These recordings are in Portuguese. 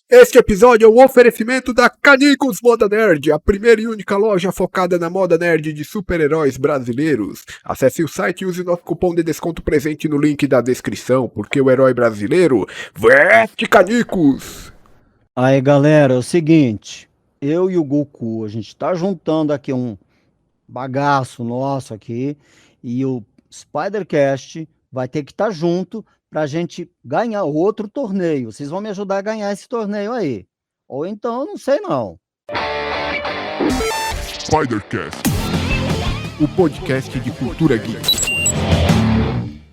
Este episódio é um oferecimento da Canicos Moda Nerd, a primeira e única loja focada na moda nerd de super-heróis brasileiros. Acesse o site e use nosso cupom de desconto presente no link da descrição, porque o herói brasileiro veste Canicos! Aí, galera, é o seguinte, eu e o Goku, a gente tá juntando aqui um bagaço nosso aqui e o Spidercast vai ter que estar junto pra gente ganhar outro torneio. Vocês vão me ajudar a ganhar esse torneio aí. Ou então, eu não sei não. Spidercast, o podcast de cultura geek.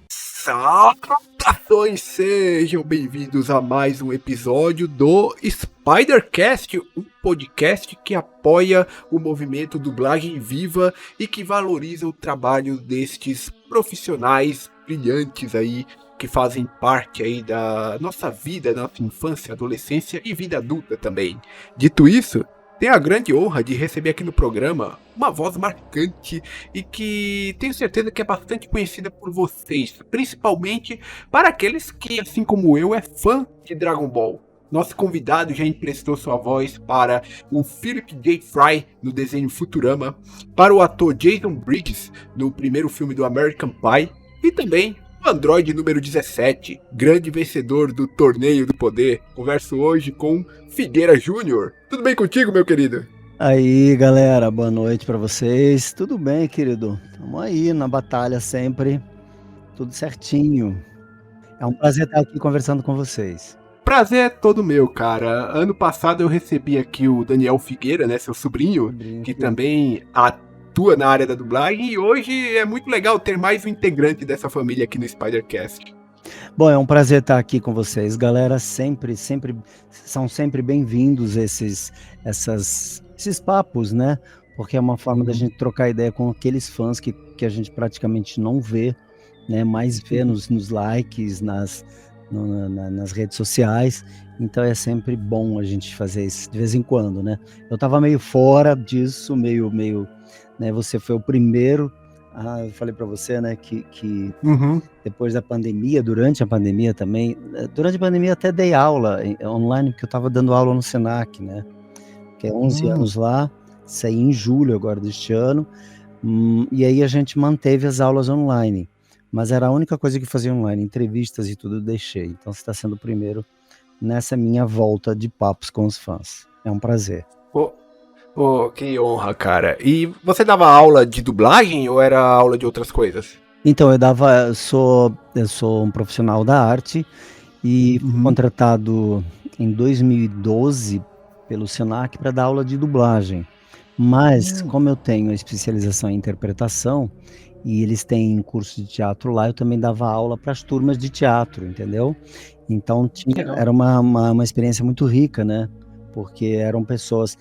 Saudações, sejam bem-vindos a mais um episódio do Spidercast, um podcast que apoia o movimento Dublagem Viva e que valoriza o trabalho destes profissionais brilhantes aí que fazem parte aí da nossa vida, nossa infância, adolescência e vida adulta também. Dito isso, tenho a grande honra de receber aqui no programa uma voz marcante e que tenho certeza que é bastante conhecida por vocês, principalmente para aqueles que, assim como eu, é fã de Dragon Ball. Nosso convidado já emprestou sua voz para o Philip J. Fry no desenho Futurama, para o ator Jason Briggs no primeiro filme do American Pie e também o Android número 17, grande vencedor do Torneio do Poder. Converso hoje com Figueira Júnior. Tudo bem contigo, meu querido? Aí, galera, boa noite pra vocês. Tudo bem, querido? Tamo aí na batalha sempre, tudo certinho. É um prazer estar aqui conversando com vocês. Prazer é todo meu, cara. Ano passado eu recebi aqui o Daniel Figueira, né, seu sobrinho, que também atua na área da dublagem, e hoje é muito legal ter mais um integrante dessa família aqui no Spidercast. Bom, é um prazer estar aqui com vocês, galera. São sempre bem-vindos esses papos, né? Porque é uma forma da gente trocar ideia com aqueles fãs que a gente praticamente não vê, né? Mais vê nos likes, nas redes sociais. Então é sempre bom a gente fazer isso de vez em quando, né? Eu tava meio fora disso, meio, né? Você foi o primeiro. Eu falei para você, né, que depois da pandemia, durante a pandemia também, durante a pandemia até dei aula online, porque eu estava dando aula no Senac, né, que é 11 anos lá, saí em julho agora deste ano, e aí a gente manteve as aulas online, mas era a única coisa que fazia online, entrevistas e tudo eu deixei, então você está sendo o primeiro nessa minha volta de papos com os fãs, é um prazer. Oh, que honra, cara. E você dava aula de dublagem ou era aula de outras coisas? Então, eu sou um profissional da arte e fui contratado em 2012 pelo Senac para dar aula de dublagem. Mas, como eu tenho a especialização em interpretação e eles têm curso de teatro lá, eu também dava aula para as turmas de teatro, entendeu? Então, era uma experiência muito rica, né? Porque eram pessoas...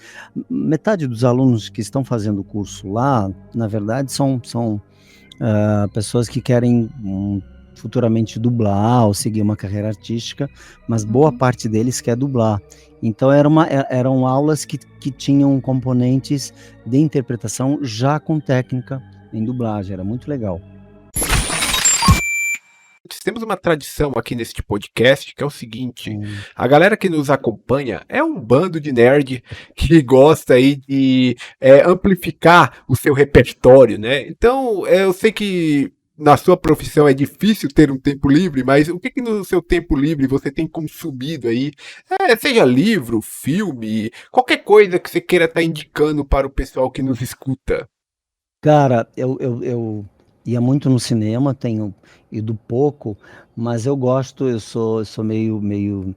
Metade dos alunos que estão fazendo o curso lá, na verdade, são pessoas que querem futuramente dublar ou seguir uma carreira artística, mas boa parte deles quer dublar. Então eram aulas que tinham componentes de interpretação já com técnica em dublagem, era muito legal. Temos uma tradição aqui neste podcast que é o seguinte: a galera que nos acompanha é um bando de nerd que gosta aí de amplificar o seu repertório, né? Então, eu sei que na sua profissão é difícil ter um tempo livre, mas o que no seu tempo livre você tem consumido aí? Seja livro, filme, qualquer coisa que você queira estar indicando para o pessoal que nos escuta. Cara, eu ia muito no cinema, tenho ido pouco, mas eu sou meio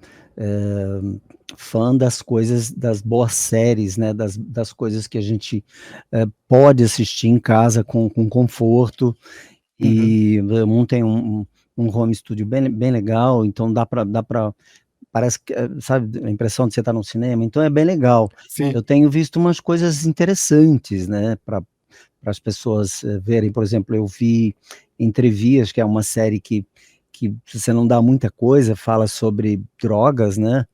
fã das coisas, das boas séries, né, das coisas que a gente pode assistir em casa com conforto, e eu montei um home studio bem legal, então dá pra parece que, sabe, a impressão de você estar no cinema, então é bem legal. Sim. Eu tenho visto umas coisas interessantes, né, para as pessoas verem. Por exemplo, eu vi Entrevias, que é uma série que se você não dá muita coisa, fala sobre drogas, né?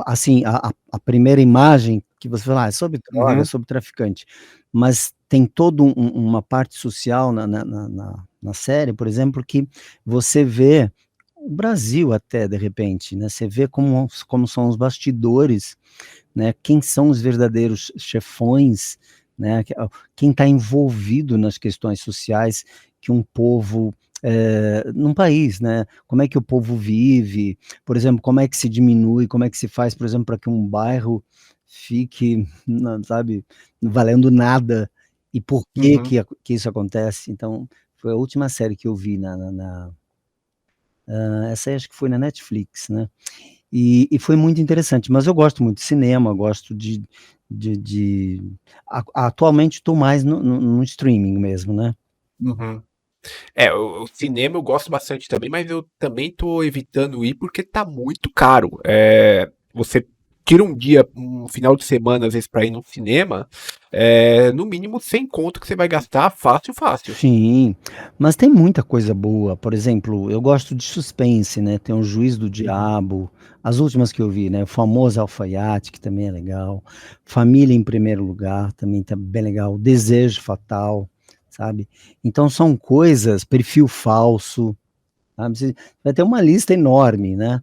Assim, a primeira imagem que você fala, é sobre droga, é sobre traficante, mas tem toda uma parte social na série, por exemplo, que você vê o Brasil até, de repente, né, você vê como são os bastidores, né, quem são os verdadeiros chefões, né, quem está envolvido nas questões sociais que um povo, num país, né, como é que o povo vive, por exemplo, como é que se diminui, como é que se faz, por exemplo, para que um bairro fique, sabe, valendo nada, e por que Uhum. que isso acontece. Então, foi a última série que eu vi essa aí acho que foi na Netflix, né. E foi muito interessante, mas eu gosto muito de cinema, gosto de atualmente estou mais no streaming mesmo, né. Uhum. É, o cinema eu gosto bastante também, mas eu também tô evitando ir porque tá muito caro. Você tira um dia, um final de semana, às vezes, pra ir no cinema, no mínimo 100 conto que você vai gastar fácil, fácil. Sim, mas tem muita coisa boa, por exemplo, eu gosto de suspense, né, tem o Juiz do Uhum. Diabo, as últimas que eu vi, né, o famoso Alfaiate, que também é legal, Família em Primeiro Lugar, também tá bem legal, Desejo Fatal, sabe. Então são coisas, Perfil Falso, sabe, você vai ter uma lista enorme, né.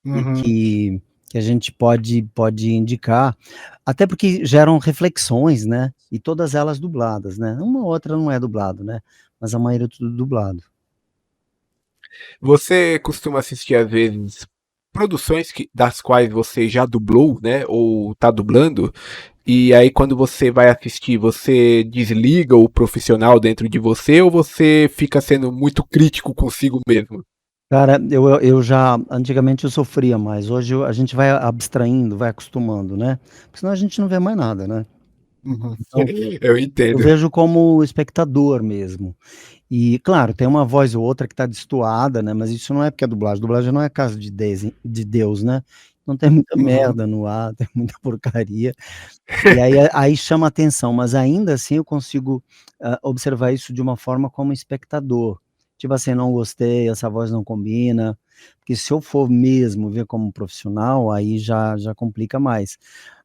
E Uhum. que a gente pode indicar, até porque geram reflexões, né, e todas elas dubladas, né, uma ou outra não é dublado, né, mas a maioria é tudo dublado. Você costuma assistir, às vezes, produções das quais você já dublou, né? Ou tá dublando, e aí quando você vai assistir, você desliga o profissional dentro de você ou você fica sendo muito crítico consigo mesmo? Cara, eu já antigamente eu sofria mais, hoje a gente vai abstraindo, vai acostumando, né, porque senão a gente não vê mais nada, né. Uhum. Então, Eu eu entendo. vejo como espectador mesmo. E claro, tem uma voz ou outra que está destoada, né, mas isso não é porque é dublagem não é casa de Deus, né. Então tem muita Uhum. merda no ar, tem muita porcaria, e aí chama atenção, mas ainda assim eu consigo, observar isso de uma forma como espectador. Tipo assim: "Não gostei, essa voz não combina", porque se eu for mesmo ver como profissional, aí já complica mais.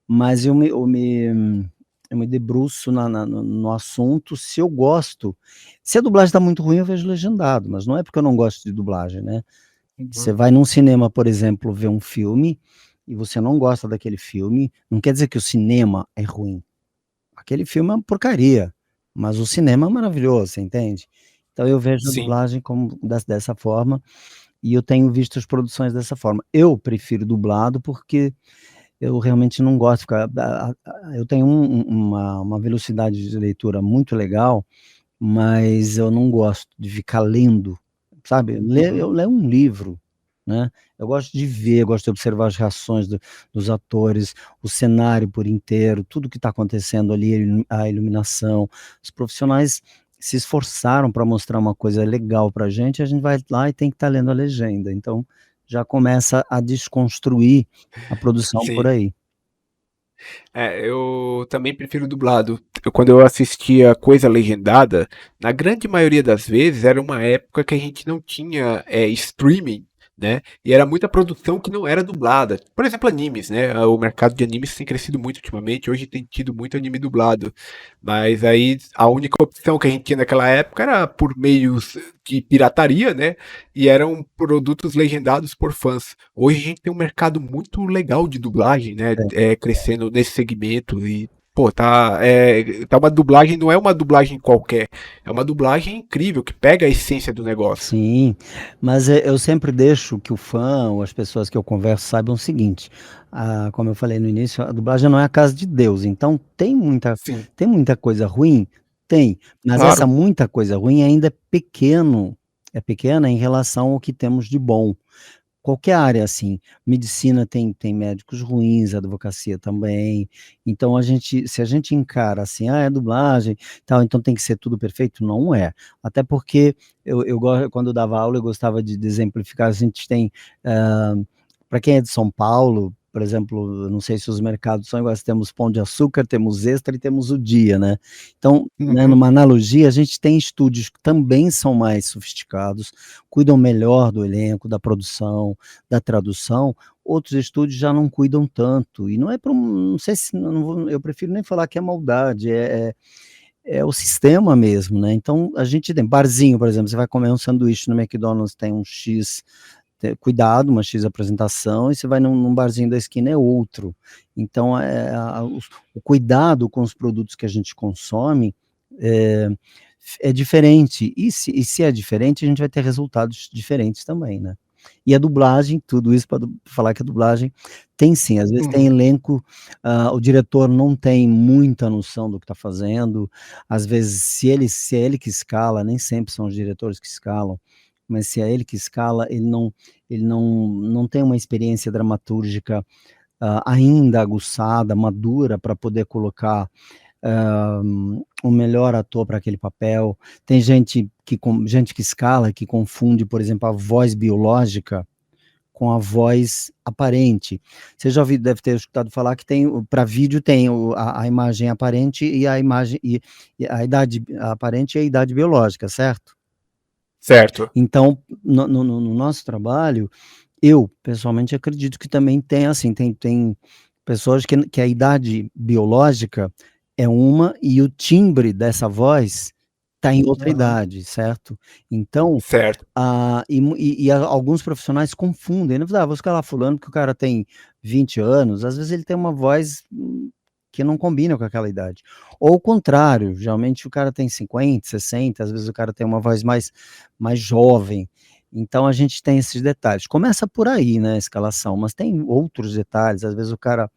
Mas eu me debruço no assunto, se eu gosto. Se a dublagem está muito ruim, eu vejo legendado, mas não é porque eu não gosto de dublagem, né. Você Uhum. vai num cinema, por exemplo, ver um filme, e você não gosta daquele filme, não quer dizer que o cinema é ruim. Aquele filme é uma porcaria, mas o cinema é maravilhoso, você entende? Então eu vejo a Sim. dublagem como dessa forma, e eu tenho visto as produções dessa forma. Eu prefiro dublado, porque eu realmente não gosto de ficar eu tenho uma velocidade de leitura muito legal, mas eu não gosto de ficar lendo, sabe. Eu Uhum. leio um livro, né. Eu gosto de ver, eu gosto de observar as reações dos atores, o cenário por inteiro, tudo que está acontecendo ali, a iluminação. Os profissionais se esforçaram para mostrar uma coisa legal pra gente, a gente vai lá e tem que estar lendo a legenda, então já começa a desconstruir a produção por Sim. aí. Eu também prefiro dublado. Quando eu assistia coisa legendada, na grande maioria das vezes era uma época que a gente não tinha streaming, né? E era muita produção que não era dublada. Por exemplo, animes, né? O mercado de animes tem crescido muito ultimamente. Hoje tem tido muito anime dublado. Mas aí a única opção que a gente tinha naquela época era por meios de pirataria, né? E eram produtos legendados por fãs. Hoje a gente tem um mercado muito legal de dublagem, né? Crescendo nesse segmento e pô, tá uma dublagem, não é uma dublagem qualquer, é uma dublagem incrível que pega a essência do negócio. Sim, mas, eu sempre deixo que o fã ou as pessoas que eu converso saibam o seguinte, como eu falei no início, a dublagem não é a casa de Deus, então Sim, tem muita coisa ruim? Tem, mas essa claro. muita coisa ruim ainda é pequena em relação ao que temos de bom. Qualquer área, assim, medicina tem médicos ruins, advocacia também, então se a gente encara assim: "Ah, é dublagem, tal, então tem que ser tudo perfeito", não é. Até porque quando eu dava aula, eu gostava de exemplificar, a gente tem, para quem é de São Paulo, por exemplo, eu não sei se os mercados são iguais, temos Pão de Açúcar, temos Extra e temos o Dia, né. Então, né, Uhum. numa analogia, a gente tem estúdios que também são mais sofisticados, cuidam melhor do elenco, da produção, da tradução, outros estúdios já não cuidam tanto, e não é por não sei se não vou eu prefiro nem falar que é maldade, é o sistema mesmo, né. Então a gente tem barzinho, por exemplo, você vai comer um sanduíche no McDonald's, tem um X cuidado, uma X apresentação, e você vai num barzinho da esquina é outro. Então, o cuidado com os produtos que a gente consome é diferente. E se é diferente, a gente vai ter resultados diferentes também, né? E a dublagem, tudo isso para falar que a dublagem tem sim, às vezes tem elenco, o diretor não tem muita noção do que está fazendo, às vezes se é ele que escala, nem sempre são os diretores que escalam, mas se é ele que escala, ele não tem uma experiência dramatúrgica, ainda aguçada, madura para poder colocar o melhor ator para aquele papel. Tem gente que escala, que confunde, por exemplo, a voz biológica com a voz aparente. Você já deve ter escutado falar que tem, para vídeo tem a imagem aparente e a imagem e a idade aparente e a idade biológica, certo? Certo. Então, no nosso trabalho, eu pessoalmente acredito que também tem assim, tem pessoas que a idade biológica é uma e o timbre dessa voz está em outra idade, certo? Então, Certo. alguns profissionais confundem, né? Vou escalar fulano porque o cara tem 20 anos, às vezes ele tem uma voz que não combina com aquela idade. Ou o contrário, geralmente o cara tem 50, 60, às vezes o cara tem uma voz mais jovem. Então a gente tem esses detalhes. Começa por aí, né, a escalação, mas tem outros detalhes. Às vezes o cara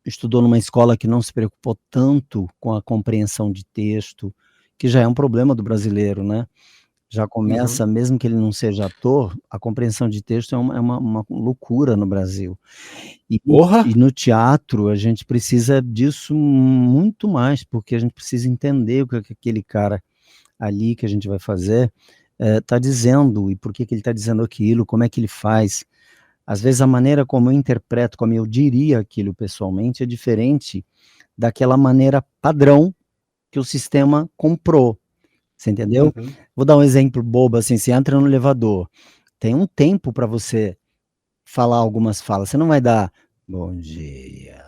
estudou numa escola que não se preocupou tanto com a compreensão de texto, que já é um problema do brasileiro, né? Já começa, mesmo que ele não seja ator, a compreensão de texto é uma loucura no Brasil. Porra! E no teatro a gente precisa disso muito mais, porque a gente precisa entender o que aquele cara ali que a gente vai fazer está dizendo e por que ele está dizendo aquilo, como é que ele faz. Às vezes a maneira como eu interpreto, como eu diria aquilo pessoalmente, é diferente daquela maneira padrão que o sistema comprou. Você entendeu? Vou dar um exemplo bobo assim, você entra no elevador, tem um tempo para você falar algumas falas, você não vai dar bom dia,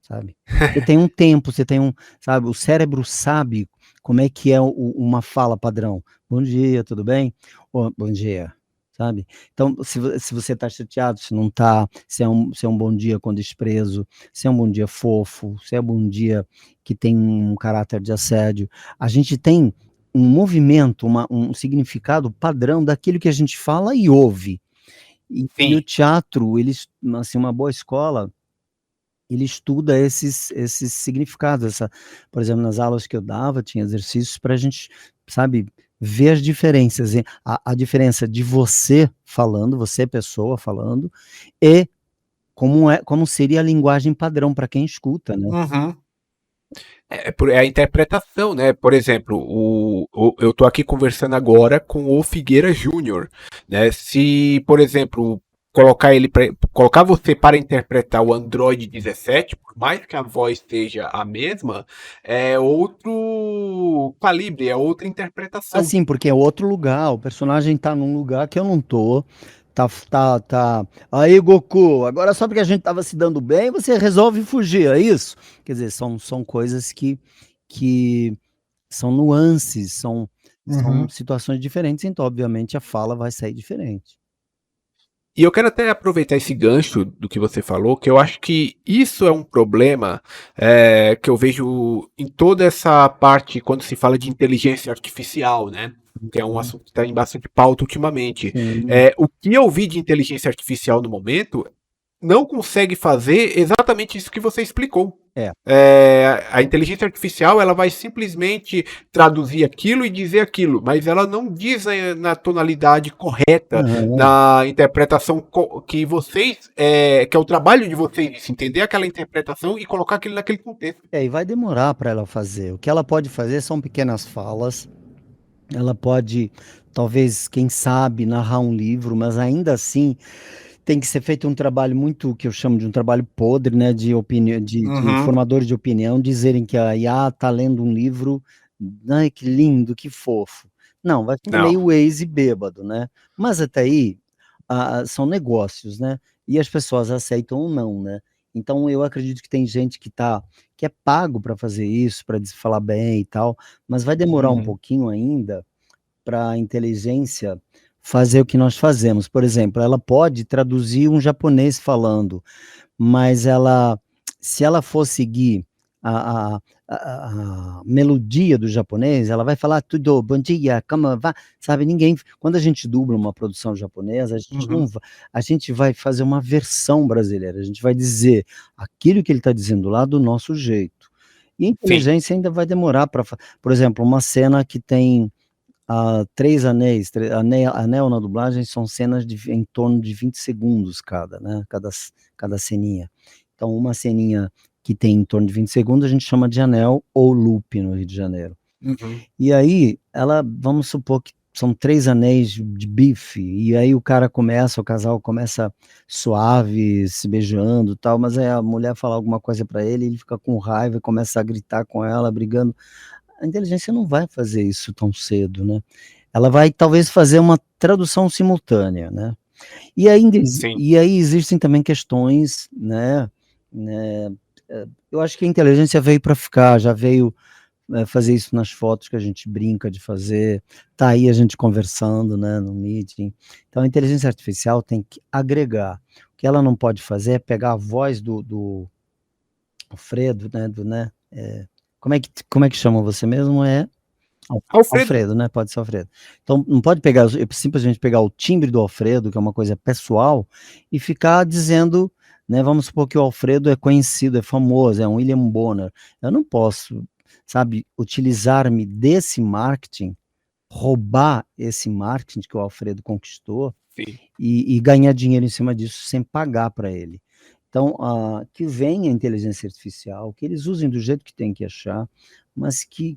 sabe? Você tem um tempo, sabe, o cérebro sabe como é que é uma fala padrão. Bom dia, tudo bem? Oh, bom dia, sabe? Então, se você está chateado, se não está, se é um bom dia com desprezo, se é um bom dia fofo, se é um bom dia que tem um caráter de assédio, a gente tem um movimento, um significado padrão daquilo que a gente fala e ouve. E o teatro, assim, uma boa escola, ele estuda esses significados, por exemplo, nas aulas que eu dava, tinha exercícios para a gente, sabe, ver as diferenças, a diferença de você falando, você pessoa falando, e como seria a linguagem padrão para quem escuta, né. É a interpretação, né? Por exemplo, eu tô aqui conversando agora com o Figueira Júnior, né? Se, por exemplo, colocar você para interpretar o Android 17, por mais que a voz seja a mesma, é outro calibre, é outra interpretação. Assim, porque é outro lugar, o personagem tá num lugar que eu não tô, tá. Aí, Goku, agora só porque a gente tava se dando bem, você resolve fugir, é isso? Quer dizer, são coisas que são nuances, são situações diferentes, então, obviamente, a fala vai sair diferente. E eu quero até aproveitar esse gancho do que você falou, que eu acho que isso é um problema que eu vejo em toda essa parte quando se fala de inteligência artificial, né? Que é um assunto que está em bastante pauta ultimamente. Sim. O que eu vi de inteligência artificial no momento não consegue fazer exatamente isso que você explicou. É. A inteligência artificial ela vai simplesmente traduzir aquilo e dizer aquilo, mas ela não diz na tonalidade correta, Aham. na interpretação que vocês, que é o trabalho de vocês, entender aquela interpretação e colocar aquilo naquele contexto. E vai demorar para ela fazer. O que ela pode fazer são pequenas falas. Ela pode, talvez, quem sabe, narrar um livro, mas ainda assim tem que ser feito um trabalho muito, que eu chamo de um trabalho podre, né, de opinião, de formadores de opinião, dizerem que a IA está lendo um livro, ai, que lindo, que fofo. Não, vai ser Não. meio Waze bêbado, né? Mas até aí, são negócios, né? E as pessoas aceitam ou não, né? Então eu acredito que tem gente que é pago para fazer isso, para falar bem e tal, mas vai demorar um pouquinho ainda para a inteligência fazer o que nós fazemos. Por exemplo, ela pode traduzir um japonês falando, mas se ela for seguir a, a, a melodia do japonês, ela vai falar tudo, bom dia, como vai, sabe? Quando a gente dubla uma produção japonesa, a gente vai fazer uma versão brasileira, a gente vai dizer aquilo que ele está dizendo lá do nosso jeito. E a inteligência ainda vai demorar para, por exemplo, uma cena que tem 3 anéis, anel na dublagem são cenas em torno de 20 segundos cada, né? Cada ceninha. Então, uma ceninha que tem em torno de 20 segundos, a gente chama de anel ou loop no Rio de Janeiro. E aí, vamos supor que são 3 anéis de bife, e aí o casal começa suave, se beijando e tal, mas aí a mulher fala alguma coisa para ele, ele fica com raiva e começa a gritar com ela, brigando. A inteligência não vai fazer isso tão cedo, né? Ela vai talvez fazer uma tradução simultânea, né? E aí existem também questões, né? Eu acho que a inteligência veio para ficar, já veio fazer isso nas fotos que a gente brinca de fazer, tá aí a gente conversando, né, no meeting. Então a inteligência artificial tem que agregar. O que ela não pode fazer é pegar a voz do Alfredo, né, como é que chama você mesmo? Alfredo, né? Pode ser Alfredo. Então, não pode simplesmente pegar o timbre do Alfredo, que é uma coisa pessoal, e ficar dizendo, né? Vamos supor que o Alfredo é conhecido, é famoso, é um William Bonner. Eu não posso, sabe, utilizar-me desse marketing, roubar esse marketing que o Alfredo conquistou e ganhar dinheiro em cima disso sem pagar para ele. Então, que venha a inteligência artificial, que eles usem do jeito que tem que achar, mas que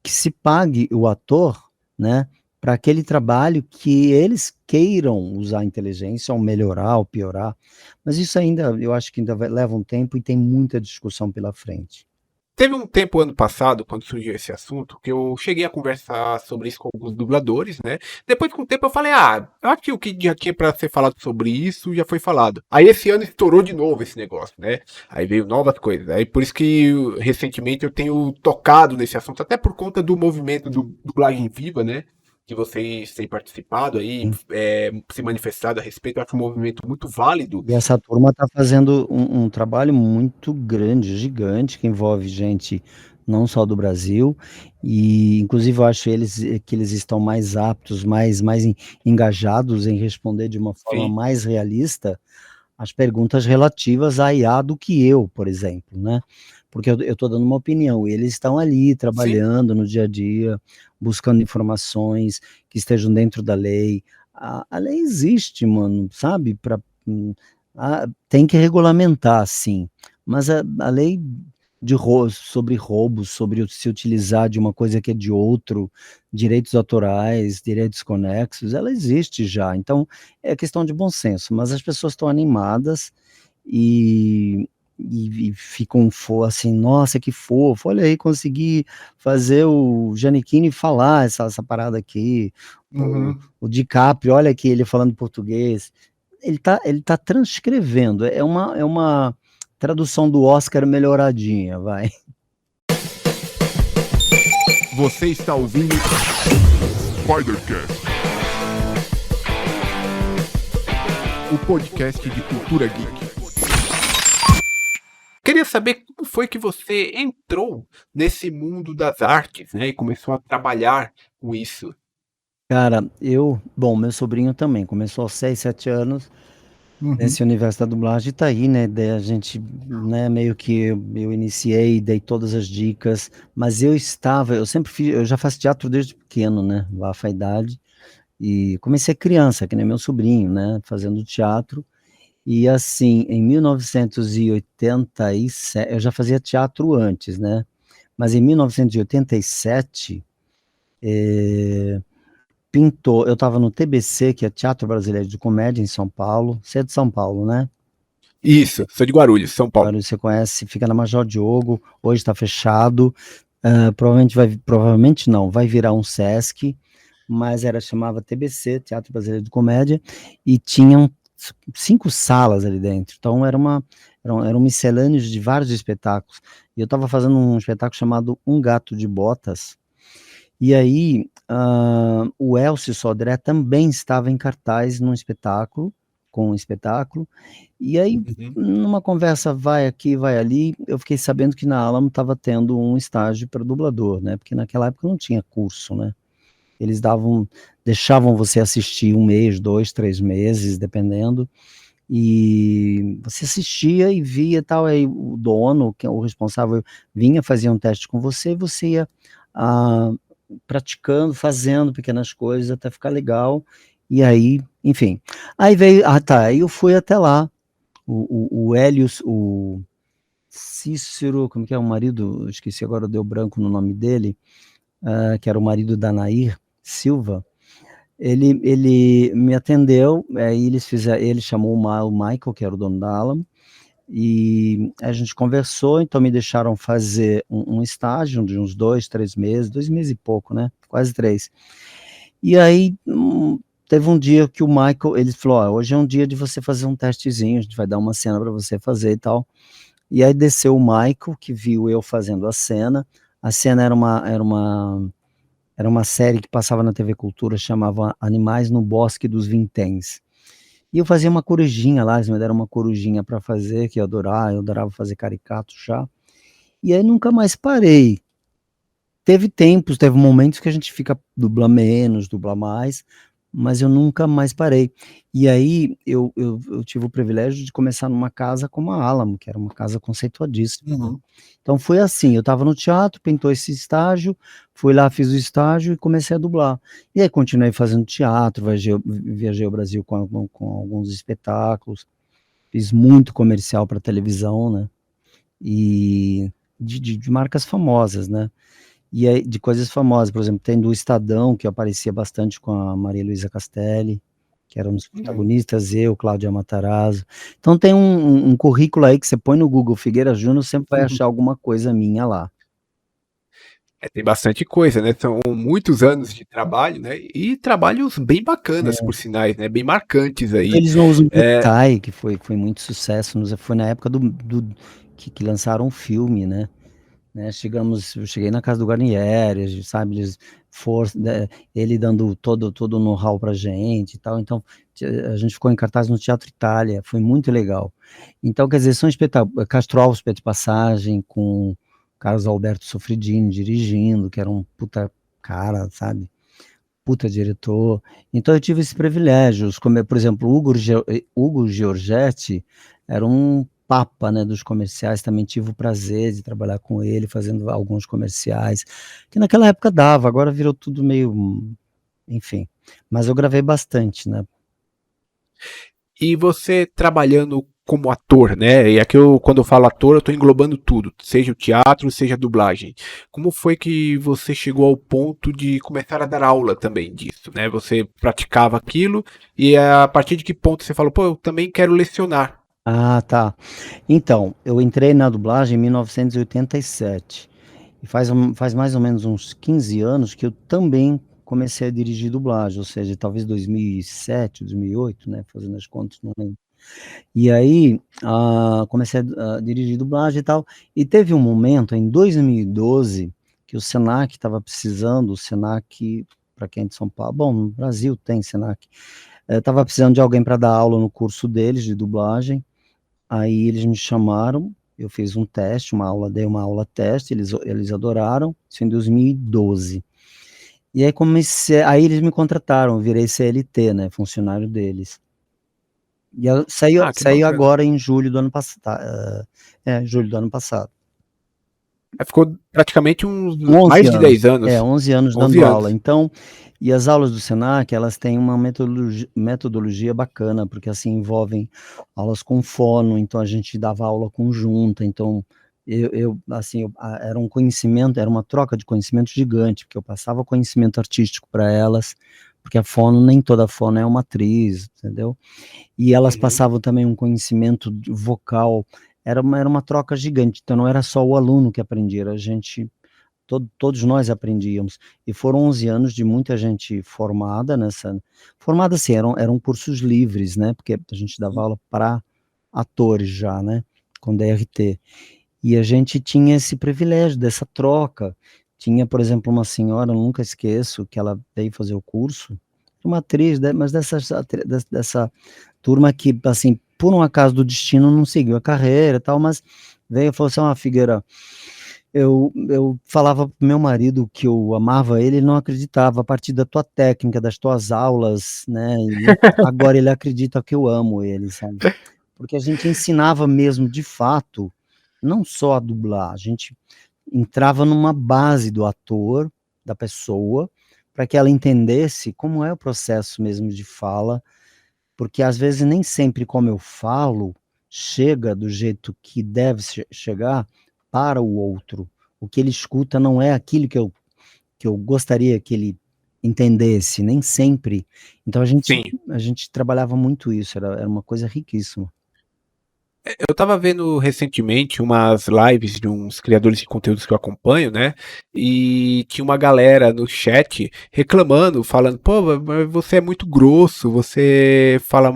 se pague o ator, né, para aquele trabalho que eles queiram usar a inteligência, ou melhorar, ou piorar. Mas isso eu acho que ainda leva um tempo e tem muita discussão pela frente. Teve um tempo ano passado, quando surgiu esse assunto, que eu cheguei a conversar sobre isso com alguns dubladores, né? Depois, com o tempo, eu falei, eu acho que o que já tinha para ser falado sobre isso já foi falado. Aí esse ano estourou de novo esse negócio, né? Aí veio novas coisas. Aí por isso que recentemente eu tenho tocado nesse assunto, até por conta do movimento do Dublagem Viva, né? Que vocês têm participado aí, se manifestado a respeito. Eu acho um movimento muito válido. E essa turma está fazendo um trabalho muito grande, gigante, que envolve gente não só do Brasil, e inclusive eu acho que eles estão mais aptos, mais engajados em responder de uma forma mais realista as perguntas relativas à IA do que eu, por exemplo, né? Porque eu estou dando uma opinião, e eles estão ali trabalhando no dia a dia, buscando informações que estejam dentro da lei. A lei existe, mano, sabe? Tem que regulamentar, sim, mas a lei sobre roubos, sobre se utilizar de uma coisa que é de outro, direitos autorais, direitos conexos, ela existe já. Então, é questão de bom senso, mas as pessoas estão animadas e ficam assim, nossa, que fofo, olha aí, consegui fazer o Giannichini falar essa parada aqui, o DiCaprio, olha aqui, ele falando português, ele tá transcrevendo, é uma tradução do Oscar melhoradinha, vai. Você está ouvindo Spidercast, o podcast de cultura geek. Queria saber como foi que você entrou nesse mundo das artes, né, e começou a trabalhar com isso. Cara, meu sobrinho também começou aos 6, 7 anos nesse universo da dublagem, tá aí, né, daí a gente, né, meio que eu iniciei, dei todas as dicas, mas eu já faço teatro desde pequeno, né, bafa a idade, e comecei criança, que nem meu sobrinho, né, fazendo teatro, e assim, em 1987, eu já fazia teatro antes, né, mas em 1987, eu estava no TBC, que é Teatro Brasileiro de Comédia, em São Paulo. Você é de São Paulo, né? Isso, sou de Guarulhos, São Paulo. Guarulhos, você conhece, fica na Major Diogo, hoje está fechado. Provavelmente não, vai virar um Sesc, mas chamava TBC, Teatro Brasileiro de Comédia, e tinham 5 salas ali dentro. Então eram miscelâneos de vários espetáculos. E eu estava fazendo um espetáculo chamado Um Gato de Botas, E aí, o Elcio Sodré também estava em cartaz num espetáculo, com um espetáculo, e aí, Uhum. numa conversa vai aqui, vai ali, eu fiquei sabendo que na Alamo estava tendo um estágio para dublador, né? Porque naquela época não tinha curso, né? Eles deixavam você assistir 1 mês, 2, 3 meses, dependendo, e você assistia e via tal, aí o dono, que é o responsável, vinha, fazia um teste com você, e você ia ah, praticando, fazendo pequenas coisas até ficar legal, e aí, enfim. Aí veio, aí eu fui até lá, o Hélios, o Cícero, como que é o marido, esqueci agora, deu branco no nome dele, que era o marido da Nair Silva, ele me atendeu, aí ele chamou o Michael, que era o dono da Alamo, e a gente conversou, então me deixaram fazer um estágio de uns 2, 3 meses, 2 meses e pouco, né? Quase 3. E aí teve um dia que o Michael, ele falou, hoje é um dia de você fazer um testezinho, a gente vai dar uma cena para você fazer e tal. E aí desceu o Michael, que viu eu fazendo a cena era uma série que passava na TV Cultura, chamava Animais no Bosque dos Vinténs. E eu fazia uma corujinha lá, eles me deram uma corujinha para fazer, que eu adorava fazer caricato já. E aí nunca mais parei. Teve momentos que a gente fica dubla menos, dubla mais, mas eu nunca mais parei. E aí eu tive o privilégio de começar numa casa como a Alamo, que era uma casa conceituadíssima, né. Uhum. Então foi assim, eu estava no teatro, pintou esse estágio, fui lá, fiz o estágio e comecei a dublar. E aí continuei fazendo teatro, viajei o Brasil com alguns espetáculos, fiz muito comercial para televisão, né, e de marcas famosas, né. E aí, de coisas famosas, por exemplo, tem do Estadão, que eu aparecia bastante com a Maria Luísa Castelli, que era um dos Uhum. protagonistas, eu, Cláudia Matarazzo. Então tem um currículo aí que você põe no Google Figueira Júnior, sempre vai Uhum. achar alguma coisa minha lá. Tem bastante coisa, né? São muitos anos de trabalho, né? E trabalhos bem bacanas, por É. sinais, né? Bem marcantes aí. Eles não usam É, Necktie, que foi muito sucesso, foi na época que lançaram o filme, né? Eu cheguei na casa do Guarnieri, sabe, ele dando todo o know-how pra gente e tal, então a gente ficou em cartaz no Teatro Itália, foi muito legal. Então, quer dizer, são Castro Alves Pé de Passagem, com Carlos Alberto Sofridini dirigindo, que era um puta cara, sabe, puta diretor. Então eu tive esse privilégio, por exemplo, Hugo Giorgetti era um papa, né, dos comerciais, também tive o prazer de trabalhar com ele, fazendo alguns comerciais, que naquela época dava, agora virou tudo meio, enfim, mas eu gravei bastante, né. e você trabalhando como ator, né? E aqui quando eu falo ator, eu estou englobando tudo, seja o teatro, seja a dublagem. Como foi que você chegou ao ponto de começar a dar aula também disso, né? Você praticava aquilo e a partir de que ponto você falou, pô, eu também quero lecionar? Ah, tá. Então, eu entrei na dublagem em 1987, e faz mais ou menos uns 15 anos que eu também comecei a dirigir dublagem, ou seja, talvez 2007, 2008, né, fazendo as contas, não lembro. E aí, comecei a dirigir dublagem e tal, e teve um momento em 2012 que o Senac estava precisando, o Senac, para quem é de São Paulo, bom, no Brasil tem Senac, estava precisando de alguém para dar aula no curso deles de dublagem. Aí eles me chamaram, eu fiz um teste, dei uma aula teste, eles adoraram, isso em 2012. E aí eles me contrataram, eu virei CLT, né, funcionário deles. E eu Ah, que saí bacana. agora em julho do ano passado, julho do ano passado. Aí ficou praticamente uns 11 mais de anos, 10 anos. 11 anos 11 dando aula. anos. Então, e as aulas do Senac, elas têm uma metodologia bacana, porque, assim, envolvem aulas com fono, então a gente dava aula conjunta, então assim, era um conhecimento, era uma troca de conhecimento gigante, porque eu passava conhecimento artístico para elas, porque a fono, nem toda fono é uma atriz, entendeu? E elas Uhum. passavam também um conhecimento vocal, era uma troca gigante, então não era só o aluno que aprendia, era a gente, todos nós aprendíamos. E foram 11 anos de muita gente formada assim, eram cursos livres, né, porque a gente dava aula para atores já, né, com DRT. E a gente tinha esse privilégio dessa troca. Tinha, por exemplo, uma senhora, eu nunca esqueço, que ela veio fazer o curso, uma atriz, mas dessa turma que, assim, por um acaso do destino, não seguiu a carreira e tal, mas veio e falou assim: Figueira, eu falava pro meu marido que eu amava ele não acreditava, a partir da tua técnica, das tuas aulas, né, e agora ele acredita que eu amo ele, sabe. Porque a gente ensinava mesmo, de fato, não só a dublar, a gente entrava numa base do ator, da pessoa, para que ela entendesse como é o processo mesmo de fala, porque às vezes nem sempre como eu falo, chega do jeito que deve chegar para o outro. O que ele escuta não é aquilo que eu gostaria que ele entendesse, nem sempre. Então a gente Sim. a gente trabalhava muito isso, era uma coisa riquíssima. Eu estava vendo recentemente umas lives de uns criadores de conteúdos que eu acompanho, né? E tinha uma galera no chat reclamando, falando: pô, mas você é muito grosso, você fala.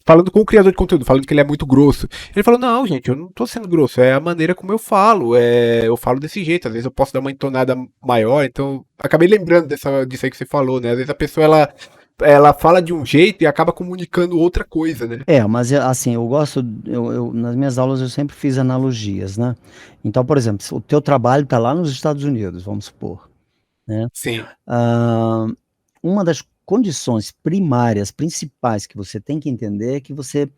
Falando com o criador de conteúdo, falando que ele é muito grosso. Ele falou: não, gente, eu não tô sendo grosso, é a maneira como eu falo. Eu falo desse jeito, às vezes eu posso dar uma entonada maior, então. Acabei lembrando disso aí que você falou, né? Às vezes a pessoa ela fala de um jeito e acaba comunicando outra coisa, né? Mas assim, eu gosto, nas minhas aulas eu sempre fiz analogias, né? Então, por exemplo, se o teu trabalho está lá nos Estados Unidos, vamos supor, né? Sim. Ah, uma das condições primárias, principais que você tem que entender é que você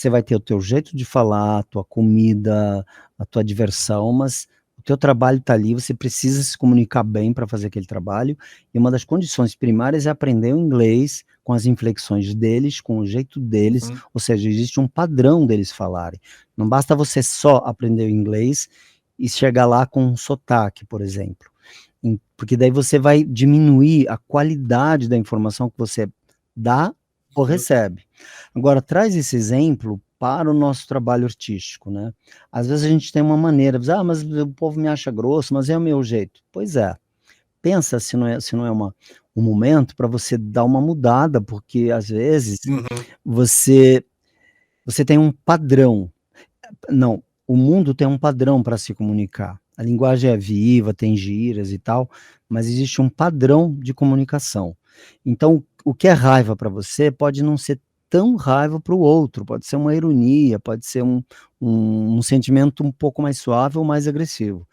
vai ter o teu jeito de falar, a tua comida, a tua diversão, mas o teu trabalho está ali, você precisa se comunicar bem para fazer aquele trabalho, e uma das condições primárias é aprender o inglês com as inflexões deles, com o jeito deles, Uhum. ou seja, existe um padrão deles falarem. Não basta você só aprender o inglês e chegar lá com um sotaque, por exemplo, porque daí você vai diminuir a qualidade da informação que você dá ou Uhum. recebe. Agora, traz esse exemplo para o nosso trabalho artístico, né? Às vezes a gente tem uma maneira, diz: mas o povo me acha grosso, mas é o meu jeito. Pois é, pensa se não é um momento para você dar uma mudada, porque às vezes Uhum. você você tem um padrão. Não, o mundo tem um padrão para se comunicar. A linguagem é viva, tem gírias e tal, mas existe um padrão de comunicação. Então, o que é raiva para você pode não ser tão raiva para o outro, pode ser uma ironia, pode ser um sentimento um pouco mais suave ou mais agressivo.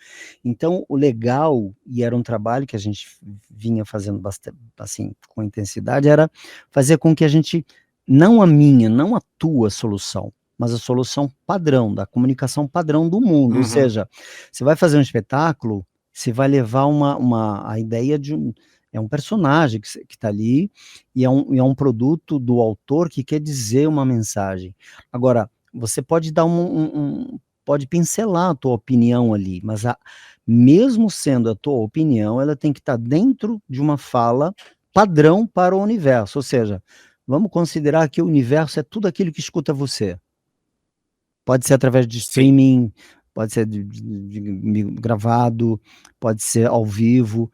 Então, o legal, e era um trabalho que a gente vinha fazendo bastante, assim, com intensidade, era fazer com que a gente, não a tua solução, mas a solução padrão, da comunicação padrão do mundo, ou Uhum. seja, você vai fazer um espetáculo, você vai levar a ideia de um personagem que está ali, e é um produto do autor que quer dizer uma mensagem. Agora, você pode dar pode pincelar a tua opinião ali, mas mesmo sendo a tua opinião, ela tem que estar dentro de uma fala padrão para o universo, ou seja, vamos considerar que o universo é tudo aquilo que escuta você. Pode ser através de Sim. streaming, pode ser de gravado, pode ser ao vivo,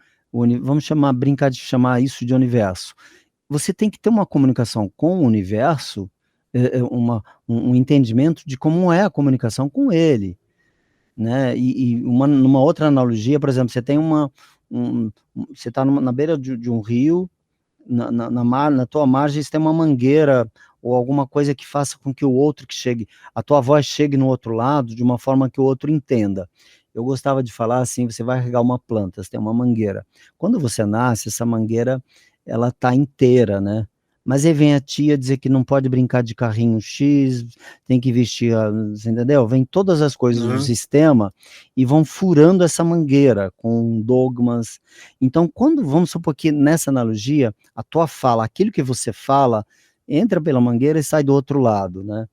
vamos brincar de chamar isso de universo. Você tem que ter uma comunicação com o universo, um entendimento de como é a comunicação com ele, né, e numa outra analogia, por exemplo, você tem você está na beira de um rio, na tua margem você tem uma mangueira ou alguma coisa que faça com que o outro a tua voz chegue no outro lado de uma forma que o outro entenda. Eu gostava de falar assim: você vai regar uma planta, você tem uma mangueira. Quando você nasce, essa mangueira, ela tá inteira, né? Mas aí vem a tia dizer que não pode brincar de carrinho X, tem que vestir, você entendeu? Vem todas as coisas do Uhum. sistema e vão furando essa mangueira com dogmas. Então, vamos supor que nessa analogia, a tua fala, aquilo que você fala, entra pela mangueira e sai do outro lado, né.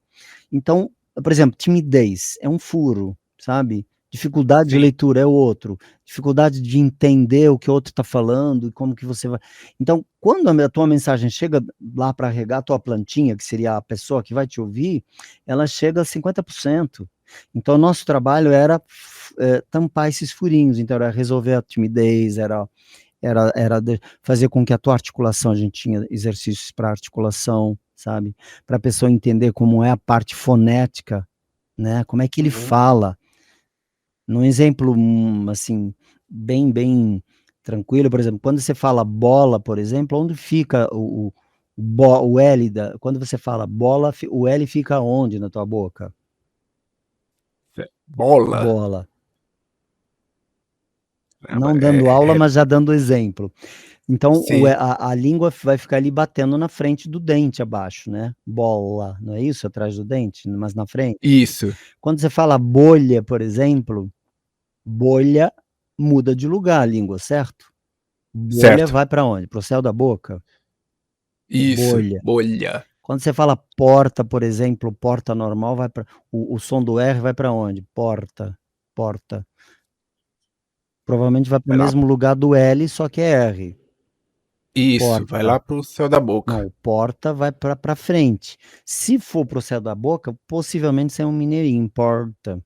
Então, por exemplo, timidez é um furo, sabe. Dificuldade de Sim. leitura é outro, dificuldade de entender o que o outro está falando e como que você vai. Então, quando a tua mensagem chega lá para regar a tua plantinha, que seria a pessoa que vai te ouvir, ela chega a 50%. Então, o nosso trabalho era tampar esses furinhos, então era resolver a timidez, era fazer com que a tua articulação, a gente tinha exercícios para articulação, sabe, para a pessoa entender como é a parte fonética, né, como é que ele Uhum. fala. Num exemplo, assim, bem tranquilo. Por exemplo, quando você fala bola, por exemplo, onde fica o L quando você fala bola, o L fica onde na tua boca? Bola. Bola. Caramba, Não dando aula, mas já dando exemplo. Então, sim, a língua vai ficar ali batendo na frente do dente abaixo, né? Bola, não é isso? Atrás do dente, mas na frente. isso. Quando você fala bolha, por exemplo, bolha muda de lugar a língua, certo? Bolha Certo. vai para onde? Para o céu da boca? Isso, Bolha. bolha. Quando você fala porta, por exemplo, porta normal vai para o som do R vai para onde? Porta, porta. Provavelmente vai para o Vai lá. mesmo lugar do L, só que é R. Isso, vai Porta. lá pro céu da boca. Não, o porta vai para frente. Se for para o céu da boca, possivelmente você é um mineirinho, porta,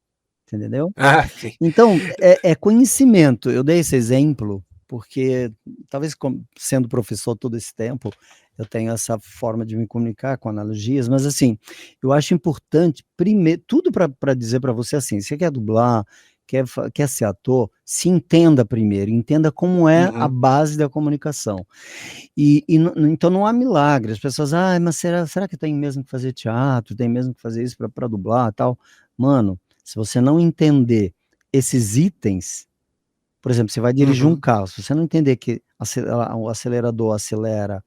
você entendeu? Ah, sim. Então, é conhecimento. Eu dei esse exemplo porque talvez sendo professor todo esse tempo, eu tenho essa forma de me comunicar com analogias, mas assim, eu acho importante, primeiro, tudo para dizer para você assim, você quer dublar, quer ser ator, se entenda primeiro, entenda como é a Uhum. base da comunicação. Então não há milagre. As pessoas, mas será que tem mesmo que fazer teatro? Tem mesmo que fazer isso para dublar tal? Mano, se você não entender esses itens, por exemplo, você vai dirigir um Uhum. carro, se você não entender que o acelerador acelera,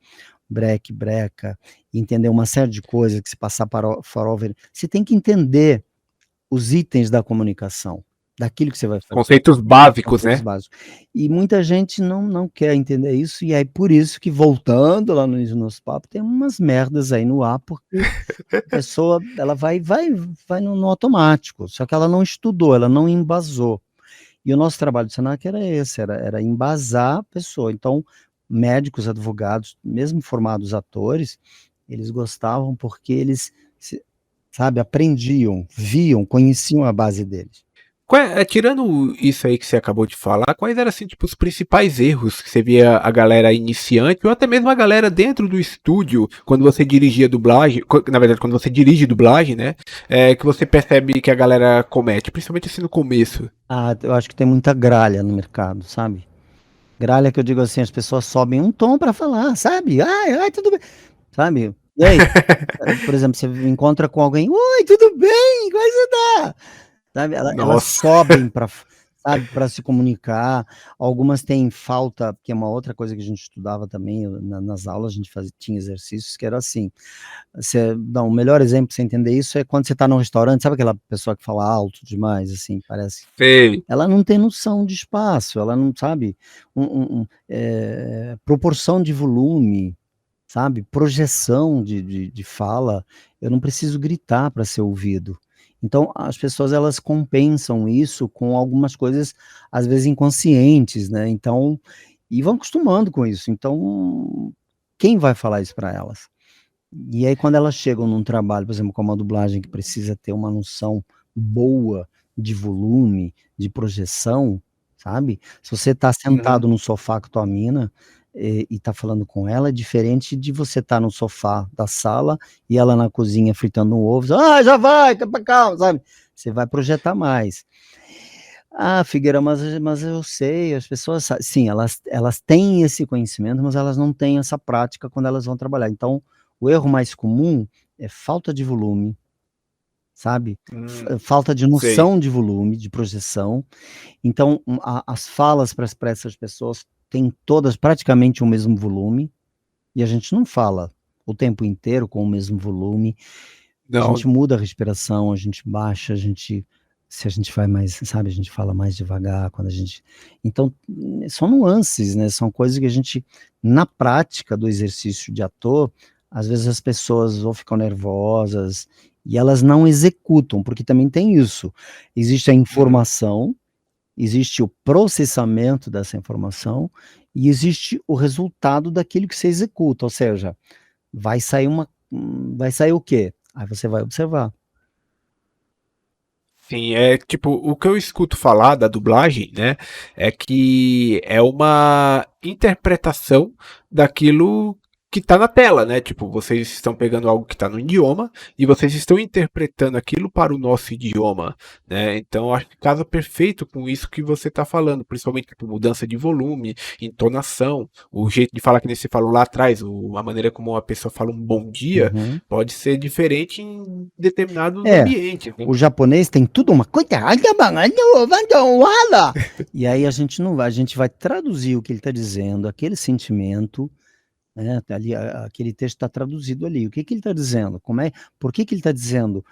breque, breca, e entender uma série de coisas, que se passar para farol vermelho, você tem que entender os itens da comunicação, daquilo que você vai fazer. Conceitos básicos, Conceitos né? básicos. E muita gente não quer entender isso, e aí por isso que, voltando lá no início do nosso papo, tem umas merdas aí no ar, porque a pessoa ela vai no automático, só que ela não estudou, ela não embasou. E o nosso trabalho do Senac era esse, era embasar a pessoa. Então, médicos, advogados, mesmo formados atores, eles gostavam porque eles, sabe, aprendiam, viam, conheciam a base deles. Tirando isso aí que você acabou de falar, quais eram assim, tipo, os principais erros que você via a galera iniciante, ou até mesmo a galera dentro do estúdio, quando você dirigia dublagem, na verdade, quando você dirige dublagem, né? Que você percebe que a galera comete, principalmente assim no começo. Ah, eu acho que tem muita gralha no mercado, sabe? Gralha que eu digo assim, as pessoas sobem um tom para falar, sabe? Ai, tudo bem, sabe? E aí, por exemplo, você encontra com alguém, oi, tudo bem? Como é que você tá? Sabe? Elas Nossa. sobem para, sabe, para se comunicar. Algumas têm falta, que é uma outra coisa que a gente estudava também nas aulas, a gente tinha exercícios que era assim. Você dá um melhor exemplo para você entender isso é quando você está num restaurante, sabe aquela pessoa que fala alto demais, assim, parece. Sei. Ela não tem noção de espaço, ela não sabe proporção de volume, sabe, projeção de fala. Eu não preciso gritar para ser ouvido. Então, as pessoas elas compensam isso com algumas coisas, às vezes inconscientes, né? Então, e vão acostumando com isso. Então, quem vai falar isso para elas? E aí, quando elas chegam num trabalho, por exemplo, como a dublagem, que precisa ter uma noção boa de volume, de projeção, sabe? Se você está Uhum. sentado no sofá com tua mina e está falando com ela, é diferente de você estar no sofá da sala e ela na cozinha fritando um ovo, já vai, calma, sabe? Você vai projetar mais. Ah, Figueira, mas eu sei, as pessoas, sim, elas têm esse conhecimento, mas elas não têm essa prática quando elas vão trabalhar. Então, o erro mais comum é falta de volume, sabe? Falta de Sei. noção de volume, de projeção. Então, as falas para essas pessoas têm todas praticamente o mesmo volume, e a gente não fala o tempo inteiro com o mesmo volume. A Não. gente muda a respiração, a gente baixa, se a gente vai mais, sabe, a gente fala mais devagar quando a gente. Então, são nuances, né? São coisas que a gente, na prática do exercício de ator, às vezes as pessoas ou ficam nervosas e elas não executam, porque também tem isso. Existe a Uhum. informação, existe o processamento dessa informação e existe o resultado daquilo que você executa, ou seja, vai sair o quê? Aí você vai observar. Sim, tipo, o que eu escuto falar da dublagem, né, é que é uma interpretação daquilo. que tá na tela, né? Tipo, vocês estão pegando algo que tá no idioma e vocês estão interpretando aquilo para o nosso idioma, né? Então, eu acho que casa perfeito com isso que você tá falando, principalmente tipo, mudança de volume, entonação, o jeito de falar que nem você falou lá atrás, a maneira como a pessoa fala um bom dia Uhum. pode ser diferente em determinados É, ambientes, né? o japonês tem tudo uma coisa. E aí a gente não vai, a gente vai traduzir o que ele está dizendo, aquele sentimento, né? Ali, aquele texto está traduzido ali. O que que ele está dizendo? Por que que ele está dizendo?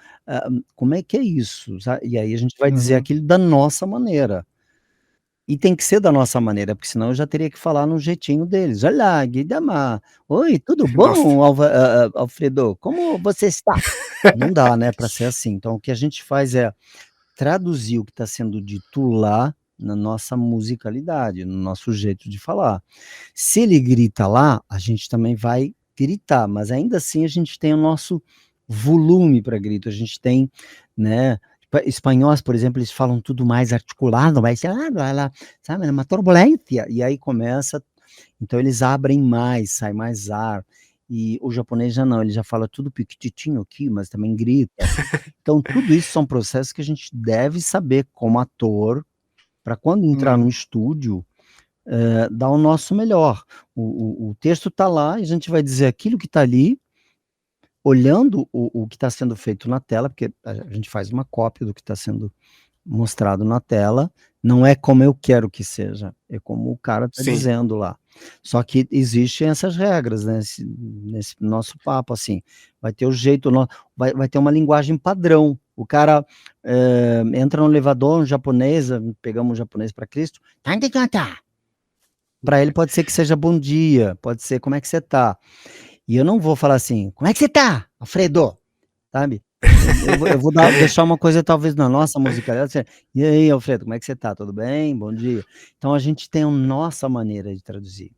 Como é que é isso? E aí a gente vai dizer Uhum. aquilo da nossa maneira. E tem que ser da nossa maneira, porque senão eu já teria que falar no jeitinho deles. Olá, Guidama. Oi, tudo Nossa. bom, Alfredo? Como você está? Não dá, né, para ser assim. Então, o que a gente faz é traduzir o que está sendo dito lá na nossa musicalidade, no nosso jeito de falar. Se ele grita lá, a gente também vai gritar, mas ainda assim a gente tem o nosso volume para grito, a gente tem, né, espanhóis, por exemplo, eles falam tudo mais articulado, mais, sabe, uma turbulência, e aí começa, então eles abrem mais, sai mais ar, e o japonês já não, ele já fala tudo piquititinho aqui, mas também grita. Então tudo isso são processos que a gente deve saber como ator, para quando entrar no Uhum. estúdio, dar o nosso melhor. O texto está lá e a gente vai dizer aquilo que está ali, olhando o que está sendo feito na tela, porque a gente faz uma cópia do que está sendo mostrado na tela, não é como eu quero que seja, é como o cara está Sim. dizendo lá. Só que existem essas regras, né, nesse nosso papo, assim, vai ter o jeito, vai ter uma linguagem padrão. O cara entra no elevador, um japonês, pegamos um japonês para Cristo, para ele pode ser que seja bom dia, pode ser como é que você tá. E eu não vou falar assim, como é que você tá, Alfredo? Sabe? Eu vou deixar uma coisa talvez na nossa musicalidade, assim, e aí, Alfredo, como é que você tá? Tudo bem? Bom dia. Então a gente tem a nossa maneira de traduzir.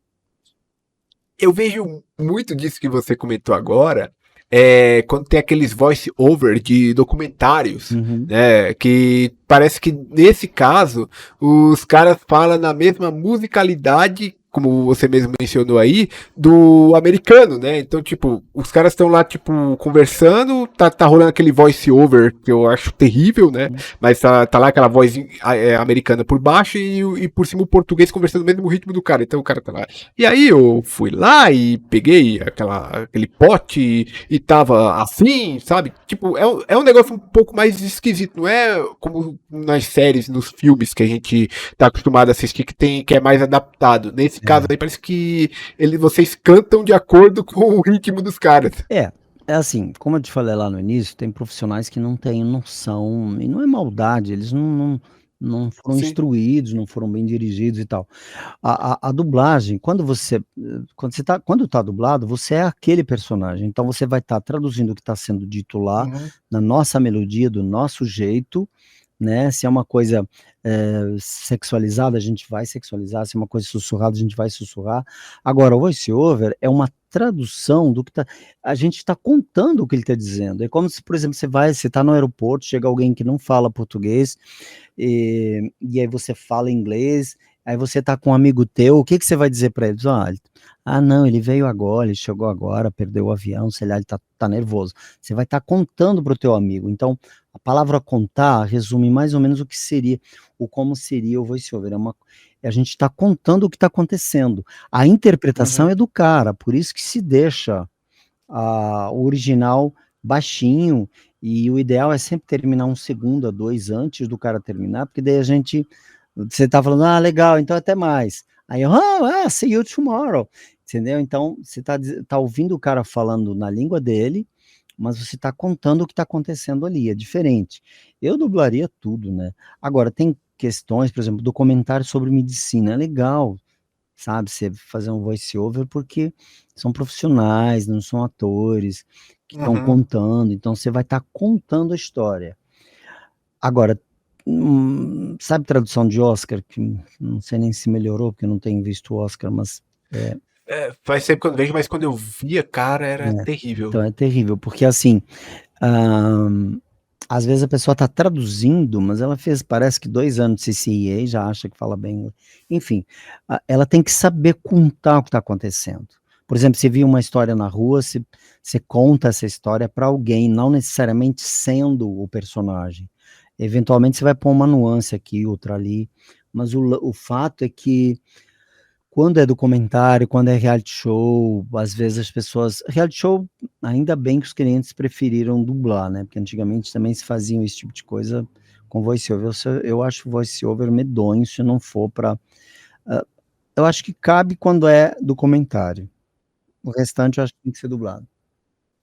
Eu vejo muito disso que você comentou agora, quando tem aqueles voice-over de documentários, Uhum. né? Que parece que nesse caso os caras falam na mesma musicalidade, como você mesmo mencionou aí, do americano, né? Então, tipo, os caras estão lá, tipo, conversando, tá rolando aquele voice-over que eu acho terrível, né? Mas tá lá aquela voz americana por baixo e por cima o português conversando no mesmo ritmo do cara. Então o cara tá lá. E aí eu fui lá e peguei aquele pote e tava assim, sabe? Tipo, é um negócio um pouco mais esquisito. Não é como nas séries, nos filmes que a gente tá acostumado a assistir que é mais adaptado. Nesse caso É. aí parece que vocês cantam de acordo com o ritmo dos caras. É assim, como eu te falei lá no início, tem profissionais que não têm noção, e não é maldade, eles não foram Sim. instruídos, não foram bem dirigidos e tal. A dublagem, quando tá dublado, você é aquele personagem, então você vai estar traduzindo o que está sendo dito lá, Uhum. na nossa melodia, do nosso jeito, né, se é uma coisa, sexualizada, a gente vai sexualizar, se é uma coisa sussurrada, a gente vai sussurrar. Agora, o voice over é uma tradução do que a gente está contando o que ele está dizendo, é como se, por exemplo, você tá no aeroporto, chega alguém que não fala português, e aí você fala inglês, aí você tá com um amigo teu, o que que você vai dizer para eles? Olha, não, ele veio agora, ele chegou agora, perdeu o avião, sei lá, ele tá nervoso. Você vai estar contando para o teu amigo. Então, a palavra contar resume mais ou menos o que seria, o como seria o voice-over. A gente está contando o que está acontecendo. A interpretação Uhum. é do cara, por isso que se deixa o original baixinho, e o ideal é sempre terminar 1 segundo a 2 antes do cara terminar, porque daí você tá falando: "Ah, legal, então até mais". Aí eu: see you tomorrow", entendeu? Então você tá ouvindo o cara falando na língua dele, mas você tá contando o que tá acontecendo ali, é diferente. Eu dublaria tudo, né. Agora tem questões, por exemplo, documentário sobre medicina, é legal, sabe, você fazer um voice over, porque são profissionais, não são atores que estão Uhum. contando, então você vai estar contando a história. Agora, sabe, tradução de Oscar, que não sei nem se melhorou, porque eu não tenho visto o Oscar, mas é Faz tempo que eu não vejo, mas quando eu via, cara, era é, terrível. então é terrível, porque assim, hã, às vezes a pessoa está traduzindo, mas ela fez parece que 2 anos de CCIA já acha que fala bem, enfim, ela tem que saber contar o que está acontecendo, Por exemplo, você viu uma história na rua, você conta essa história para alguém, não necessariamente sendo o personagem. Eventualmente você vai pôr uma nuance aqui, outra ali, mas o fato é que quando é documentário, quando é reality show, às vezes as pessoas. Reality show, ainda bem que os clientes preferiram dublar, né? Porque antigamente também se faziam esse tipo de coisa com voice-over. Eu acho voice-over medonho se não for para. Eu acho que cabe quando é documentário. O restante eu acho que tem que ser dublado.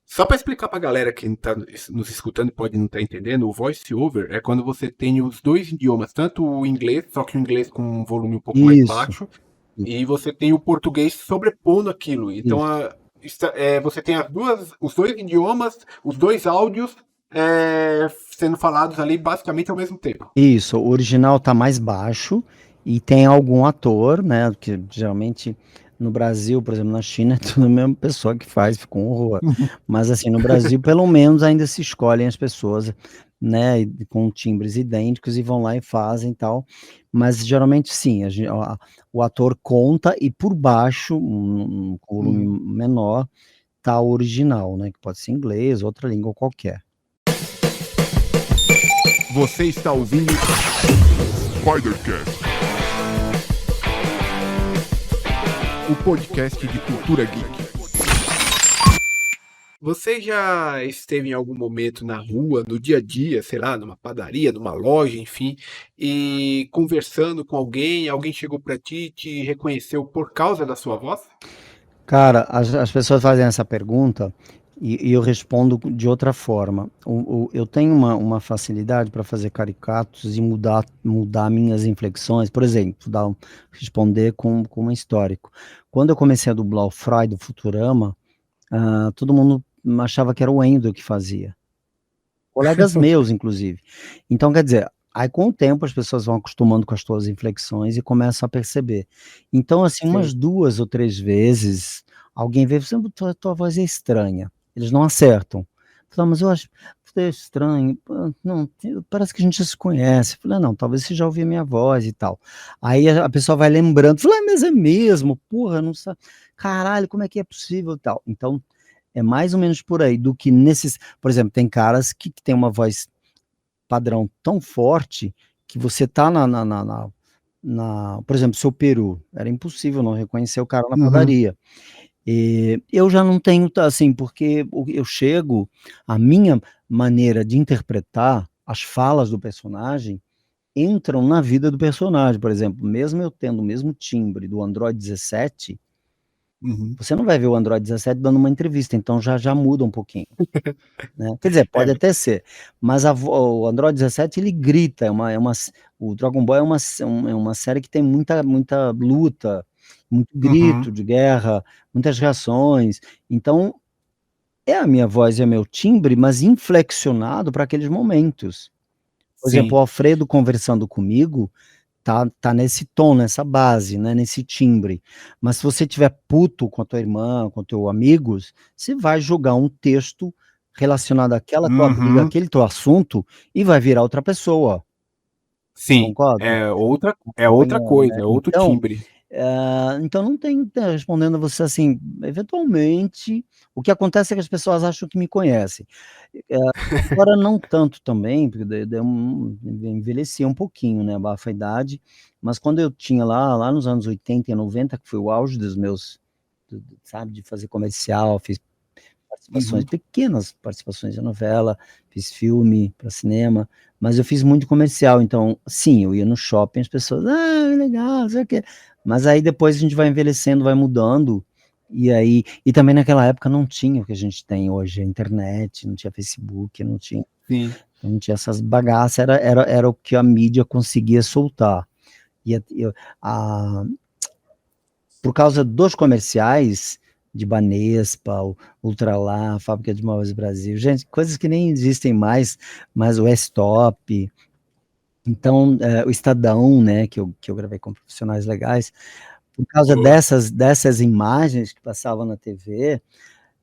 Só para explicar para a galera que está nos escutando e pode não estar entendendo, o voice over é quando você tem os dois idiomas, tanto o inglês, só que o inglês com um volume um pouco mais Isso, baixo, e você tem o português sobrepondo aquilo. Então isso. você tem os dois idiomas, os dois áudios sendo falados ali basicamente ao mesmo tempo. Isso, o original tá mais baixo e tem algum ator, né? Que geralmente no Brasil, por exemplo, na China, é tudo a mesma pessoa que faz, fica um horror. Mas assim, no Brasil, pelo menos ainda se escolhem as pessoas, né? Com timbres idênticos e vão lá e fazem tal. Mas geralmente sim, o ator conta e por baixo, com volume menor, tá o original, né? Que pode ser inglês, outra língua qualquer. Você está ouvindo Spidercast, o podcast de cultura geek. Você já esteve em algum momento na rua, no dia a dia, sei lá, numa padaria, numa loja, enfim, e conversando com alguém chegou pra ti e te reconheceu por causa da sua voz? Cara, as pessoas fazem essa pergunta e eu respondo de outra forma. Eu tenho uma facilidade para fazer caricatos e mudar minhas inflexões. Por exemplo, responder com um histórico. Quando eu comecei a dublar o Fry do Futurama, todo mundo achava que era o Endo que fazia. Colegas meus, inclusive. Então, quer dizer, aí com o tempo as pessoas vão acostumando com as tuas inflexões e começam a perceber. Então, assim, umas Sim. 2 ou 3 vezes, alguém vê, você, tua voz é estranha. Eles não acertam. Fala, mas eu acho que é estranho. Não, parece que a gente já se conhece. Eu falei, não, talvez você já ouviu a minha voz e tal. Aí a pessoa vai lembrando, fala, mas é mesmo, porra, não sabe. Caralho, como é que é possível e tal. Então, é mais ou menos por aí, do que por exemplo, tem caras que tem uma voz padrão tão forte que você tá por exemplo, seu Peru, era impossível não reconhecer o cara na padaria. E eu já não tenho, assim, porque eu chego, a minha maneira de interpretar as falas do personagem entram na vida do personagem. Por exemplo, mesmo eu tendo o mesmo timbre do Android 17, você não vai ver o Android 17 dando uma entrevista, então já muda um pouquinho, né. Quer dizer, pode até ser, mas o Android 17 ele grita, o Dragon Ball é uma série que tem muita luta, muito grito de guerra, muitas reações, então é a minha voz, é meu timbre, mas inflexionado para aqueles momentos. Por exemplo, o Sim. Alfredo conversando comigo, tá nesse tom, nessa base, né, nesse timbre. Mas se você tiver puto com a tua irmã, com teu amigos, você vai jogar um texto relacionado àquela tua briga, Uhum. aquele teu assunto, e vai virar outra pessoa. Sim. Concorda? É outra Acompanhando, coisa, né. é outro timbre. Então não tem, respondendo a você, assim, eventualmente, o que acontece é que as pessoas acham que me conhecem. Eh, Agora não tanto também, porque envelheci um pouquinho, né, abafa a idade, mas quando eu tinha lá nos anos 80 e 90, que foi o auge dos meus, sabe, de fazer comercial, fiz participações, pequenas participações em novela, fiz filme para cinema, mas eu fiz muito comercial, então, sim, eu ia no shopping, as pessoas: "Ah, legal, não sei o quê", mas aí depois a gente vai envelhecendo, vai mudando, e também naquela época não tinha o que a gente tem hoje, a internet, não tinha Facebook, Sim. não tinha essas bagaças, era o que a mídia conseguia soltar. E a por causa dos comerciais de Banespa, o Ultralá, Fábrica de Móveis Brasil, gente, coisas que nem existem mais, mas o S-Top, então, o Estadão, né, que eu gravei com profissionais legais, por causa Boa. dessas imagens que passavam na TV,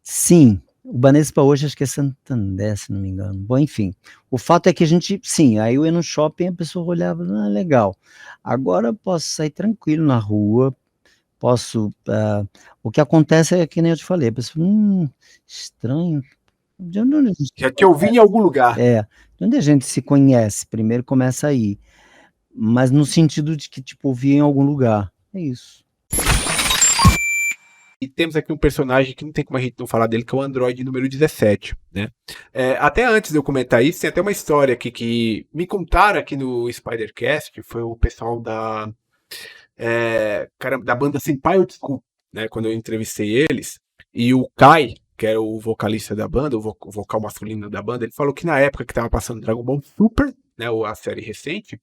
sim, o Banespa hoje acho que é Santander, se não me engano. Bom, enfim, o fato é que a gente sim, aí eu ia no shopping, a pessoa olhava: "Ah, legal". Agora eu posso sair tranquilo na rua, o que acontece é que nem eu te falei, a pessoa, estranho, de onde a gente Já te ouvi em algum lugar. de onde a gente se conhece? Primeiro começa aí, mas no sentido de que, tipo, ouvi em algum lugar, é isso. E temos aqui um personagem que não tem como a gente não falar dele, que é o Android número 17, né? Até antes de eu comentar isso, tem até uma história aqui que me contaram aqui no Spidercast, que foi o pessoal da banda Senpai Old School, né? Quando eu entrevistei eles, e o Kai, que era o vocalista da banda, o vocal masculino da banda, ele falou que na época que tava passando Dragon Ball Super, né, a série recente,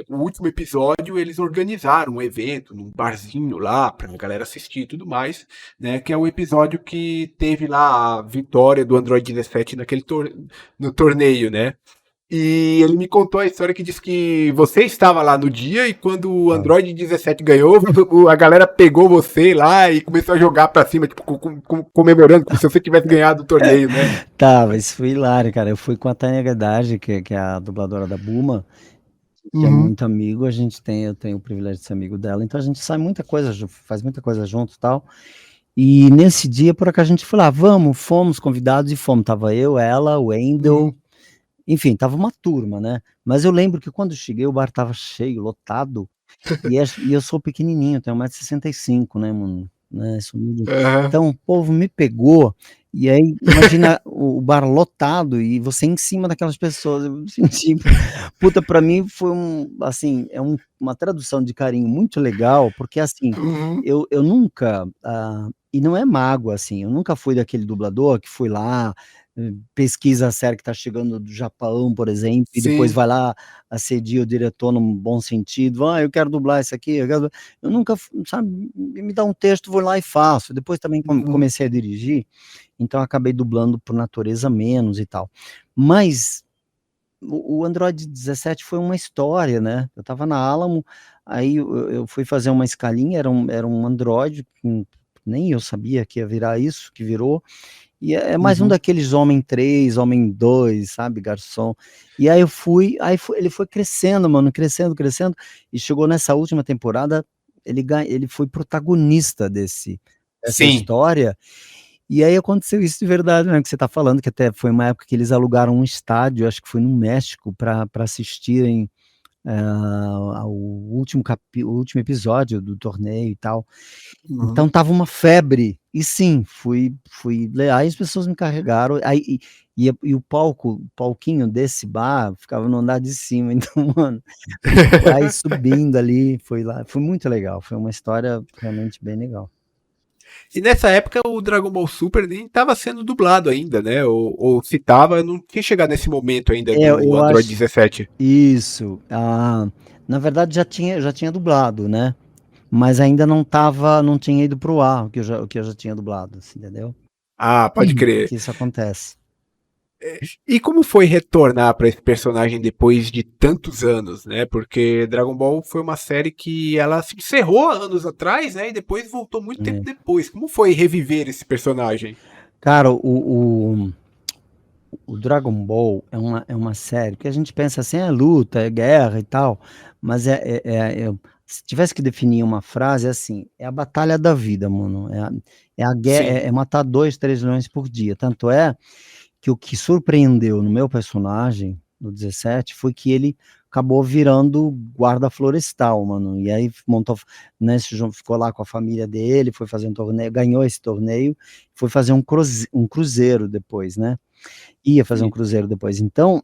o último episódio eles organizaram um evento num barzinho lá pra galera assistir e tudo mais, né? Que é o episódio que teve lá a vitória do Android 17 no torneio, né? E ele me contou a história que diz que você estava lá no dia e quando o Android 17 ganhou, a galera pegou você lá e começou a jogar pra cima, tipo, comemorando como se você tivesse ganhado o torneio, né? Tá, isso foi hilário, cara. Eu fui com a Tânia Gadage, que é a dubladora da Buma, que é Uhum. muito amigo, eu tenho o privilégio de ser amigo dela, então a gente sai muita coisa, faz muita coisa junto e tal. E nesse dia, por acaso, a gente falou, vamos, fomos convidados e fomos. Tava eu, ela, o Wendel, enfim, tava uma turma, né? Mas eu lembro que quando eu cheguei, o bar tava cheio, lotado, e eu sou pequenininho, tenho 1,65 m, né, mano? Né, Uhum. então o povo me pegou, e aí imagina o bar lotado e você em cima daquelas pessoas, eu me senti, puta, pra mim foi assim, uma tradução de carinho muito legal, porque assim, Uhum. eu nunca, e não é mágoa, assim, eu nunca fui daquele dublador que foi lá, pesquisa a série que tá chegando do Japão, por exemplo, e depois Sim. vai lá, assedia o diretor num bom sentido, eu quero dublar isso aqui, eu nunca, sabe, me dá um texto, vou lá e faço. Depois também Uhum. comecei a dirigir, então acabei dublando por natureza menos e tal. Mas o Android 17 foi uma história, né? Eu estava na Alamo, aí eu fui fazer uma escalinha, era um Android, nem eu sabia que ia virar isso, que virou, e é mais um Uhum. daqueles homem 3, homem 2, sabe, garçom. E aí ele foi crescendo, mano, crescendo, crescendo, e chegou nessa última temporada, ele foi protagonista dessa Sim. história, e aí aconteceu isso de verdade, né, que você tá falando, que até foi uma época que eles alugaram um estádio, acho que foi no México, para assistirem, ao último episódio do torneio e tal. Uhum. Então tava uma febre, e sim, aí as pessoas me carregaram, aí e o palquinho desse bar ficava no andar de cima, então, mano, vai subindo ali, foi muito legal, foi uma história realmente bem legal. E nessa época o Dragon Ball Super nem estava sendo dublado ainda, né? Ou se tava, não tinha chegado nesse momento ainda do Eu Android acho 17. isso, na verdade já tinha dublado, né, mas ainda não tinha ido para o ar, o que eu já tinha dublado, você entendeu? Ah, pode crer. Que isso acontece. E como foi retornar para esse personagem depois de tantos anos, né? Porque Dragon Ball foi uma série que ela se encerrou há anos atrás, né? E depois voltou muito tempo É. depois. Como foi reviver esse personagem? Cara, o Dragon Ball é uma série que a gente pensa assim, é luta, é guerra e tal, mas se tivesse que definir uma frase, é assim, é a batalha da vida, mano, é a guerra, Sim. é matar 2, 3 leões por dia, tanto é que o que surpreendeu no meu personagem, no 17, foi que ele acabou virando guarda florestal, mano, e aí montou, né, ficou lá com a família dele, foi fazer um torneio, ganhou esse torneio, foi fazer um cruzeiro depois, né, ia fazer um Sim. cruzeiro depois. Então,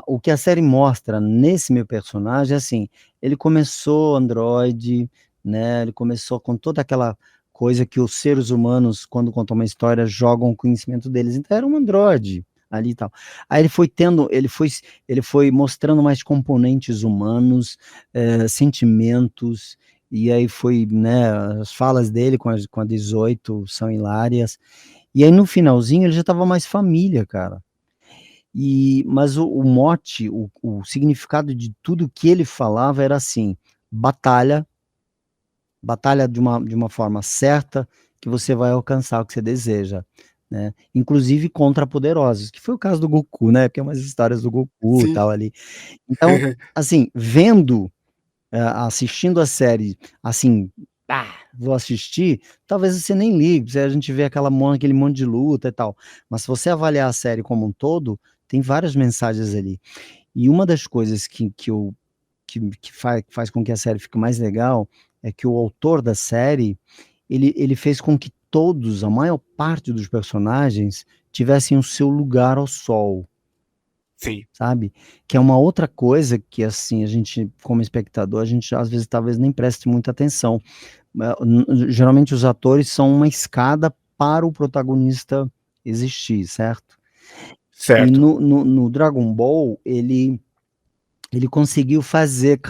o que a série mostra nesse meu personagem é assim, ele começou androide, né, ele começou com toda aquela coisa que os seres humanos, quando contam uma história, jogam o conhecimento deles, então era um androide ali e tal. Aí ele foi mostrando mais componentes humanos, sentimentos, e aí foi, né, as falas dele com a 18 são hilárias, e aí no finalzinho ele já estava mais família, cara. Mas o mote, o significado de tudo que ele falava era assim: batalha, batalha de uma forma certa, que você vai alcançar o que você deseja, né, inclusive contra poderosos, que foi o caso do Goku, né, porque é umas histórias do Goku e Sim. tal ali. Então, assim, vendo, assistindo a série, assim, vou assistir, talvez você nem ligue, a gente vê aquele monte de luta e tal, mas se você avaliar a série como um todo, tem várias mensagens ali. E uma das coisas que faz com que a série fique mais legal é que o autor da série, ele fez com que todos, a maior parte dos personagens, tivessem o seu lugar ao sol. Sim. Sabe? Que é uma outra coisa que, assim, a gente, como espectador, a gente às vezes talvez nem preste muita atenção. Geralmente os atores são uma escada para o protagonista existir, certo? E Certo. no Dragon Ball, ele conseguiu fazer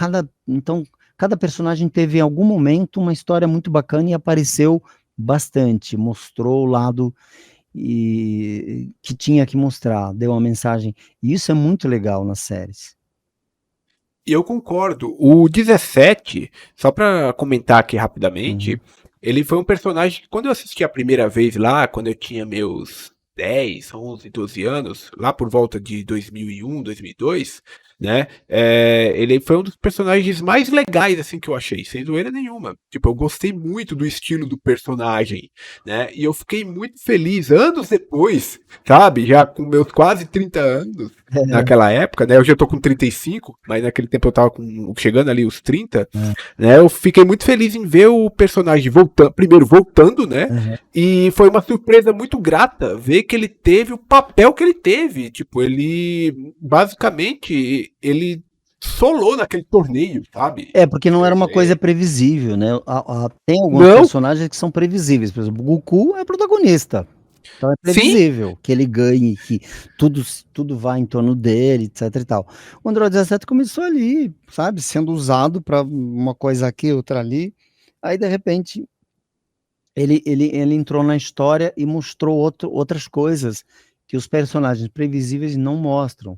então, cada personagem teve em algum momento uma história muito bacana e apareceu bastante, mostrou o lado que tinha que mostrar, deu uma mensagem. E isso é muito legal nas séries. E eu concordo. O 17, só pra comentar aqui rapidamente, Uhum. ele foi um personagem que quando eu assisti a primeira vez lá, quando eu tinha meus 10, 11, 12 anos, lá por volta de 2001, 2002, né? Ele foi um dos personagens mais legais, assim, que eu achei, sem zoeira nenhuma. Tipo, eu gostei muito do estilo do personagem, né? E eu fiquei muito feliz, anos depois, sabe? Já com meus quase 30 anos, naquela época, né? Eu já tô com 35, mas naquele tempo eu tava chegando ali os 30, né? Eu fiquei muito feliz em ver o personagem voltando, primeiro voltando, né? Uhum. E foi uma surpresa muito grata ver que ele teve o papel que ele teve. Tipo, ele basicamente ele solou naquele torneio, sabe? Porque não era uma coisa previsível, né? Tem alguns Não, personagens que são previsíveis, por exemplo, o Goku é protagonista. Então é sim, previsível que ele ganhe, que tudo vai em torno dele, etc e tal. O Android 17 começou ali, sabe, sendo usado para uma coisa aqui, outra ali. Aí, de repente, ele entrou na história e mostrou outras coisas que os personagens previsíveis não mostram.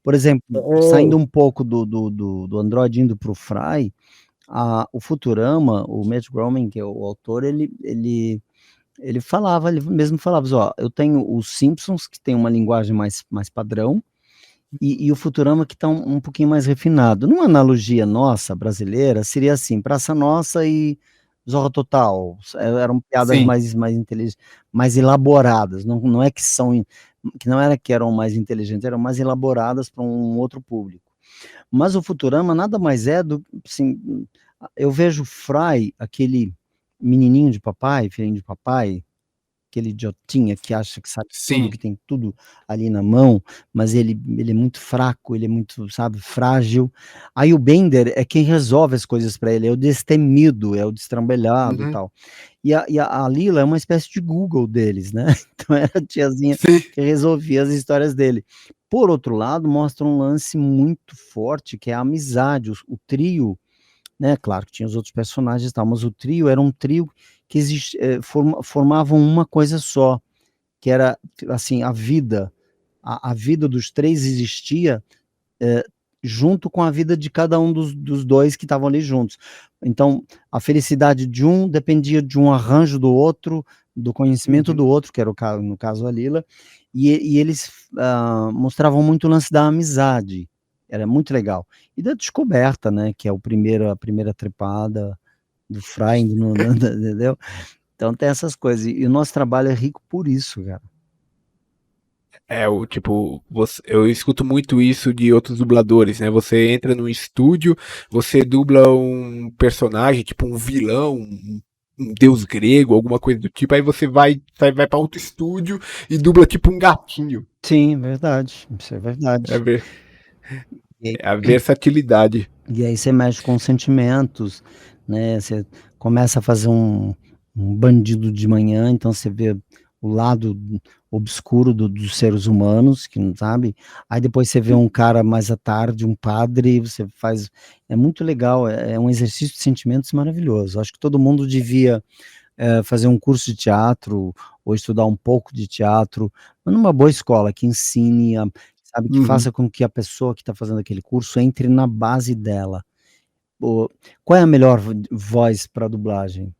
Por exemplo, saindo um pouco do Android, indo para o Fry, o Futurama, o Matt Groening, que é o autor, ele mesmo falava, ó, eu tenho os Simpsons, que tem uma linguagem mais padrão, e o Futurama que está um pouquinho mais refinado. Numa analogia nossa, brasileira, seria assim, Praça Nossa e Zorra Total, eram piadas sim. mais inteligentes, mais elaboradas, não é que não era que eram mais inteligentes, eram mais elaboradas para um outro público. Mas o Futurama nada mais é do, assim, eu vejo o Fry, aquele menininho de papai, filhinho de papai, aquele idiotinha que acha que sabe tudo, Sim. que tem tudo ali na mão, mas ele é muito fraco, ele é muito, sabe, frágil. Aí o Bender é quem resolve as coisas para ele, é o destemido, é o destrambelhado e Uhum. tal. E a Lila é uma espécie de Google deles, né? Então era a tiazinha Sim. que resolvia as histórias dele. Por outro lado, mostra um lance muito forte, que é a amizade, o trio, né, claro que tinha os outros personagens e tal, mas o trio era um trio que formavam uma coisa só, que era, assim, a vida dos 3 existia, eh, junto com a vida de cada um dos 2 que estavam ali juntos. Então, a felicidade de um dependia de um arranjo do outro, do conhecimento Uhum. do outro, que era no caso a Lila, e eles, mostravam muito o lance da amizade, era muito legal. E da descoberta, né, que é a primeira trepada do Fry indo entendeu? Então tem essas coisas, e o nosso trabalho é rico por isso, cara. Tipo, eu escuto muito isso de outros dubladores, né? Você entra no estúdio, você dubla um personagem, tipo um vilão, um deus grego, alguma coisa do tipo, aí você vai para outro estúdio e dubla tipo um gatinho. Sim, verdade, isso é É, verdade. ver, E aí é a versatilidade. e aí você mexe com sentimentos, né, você começa a fazer um bandido de manhã, então você vê o lado obscuro dos seres humanos, que não sabe, aí depois você vê um cara mais à tarde, um padre, você faz é muito legal, é um exercício de sentimentos maravilhoso. Acho que todo mundo devia, fazer um curso de teatro, ou estudar um pouco de teatro, mas numa boa escola que ensine sabe, que Uhum. faça com que a pessoa que está fazendo aquele curso entre na base dela. O Qual é a melhor voz para dublagem?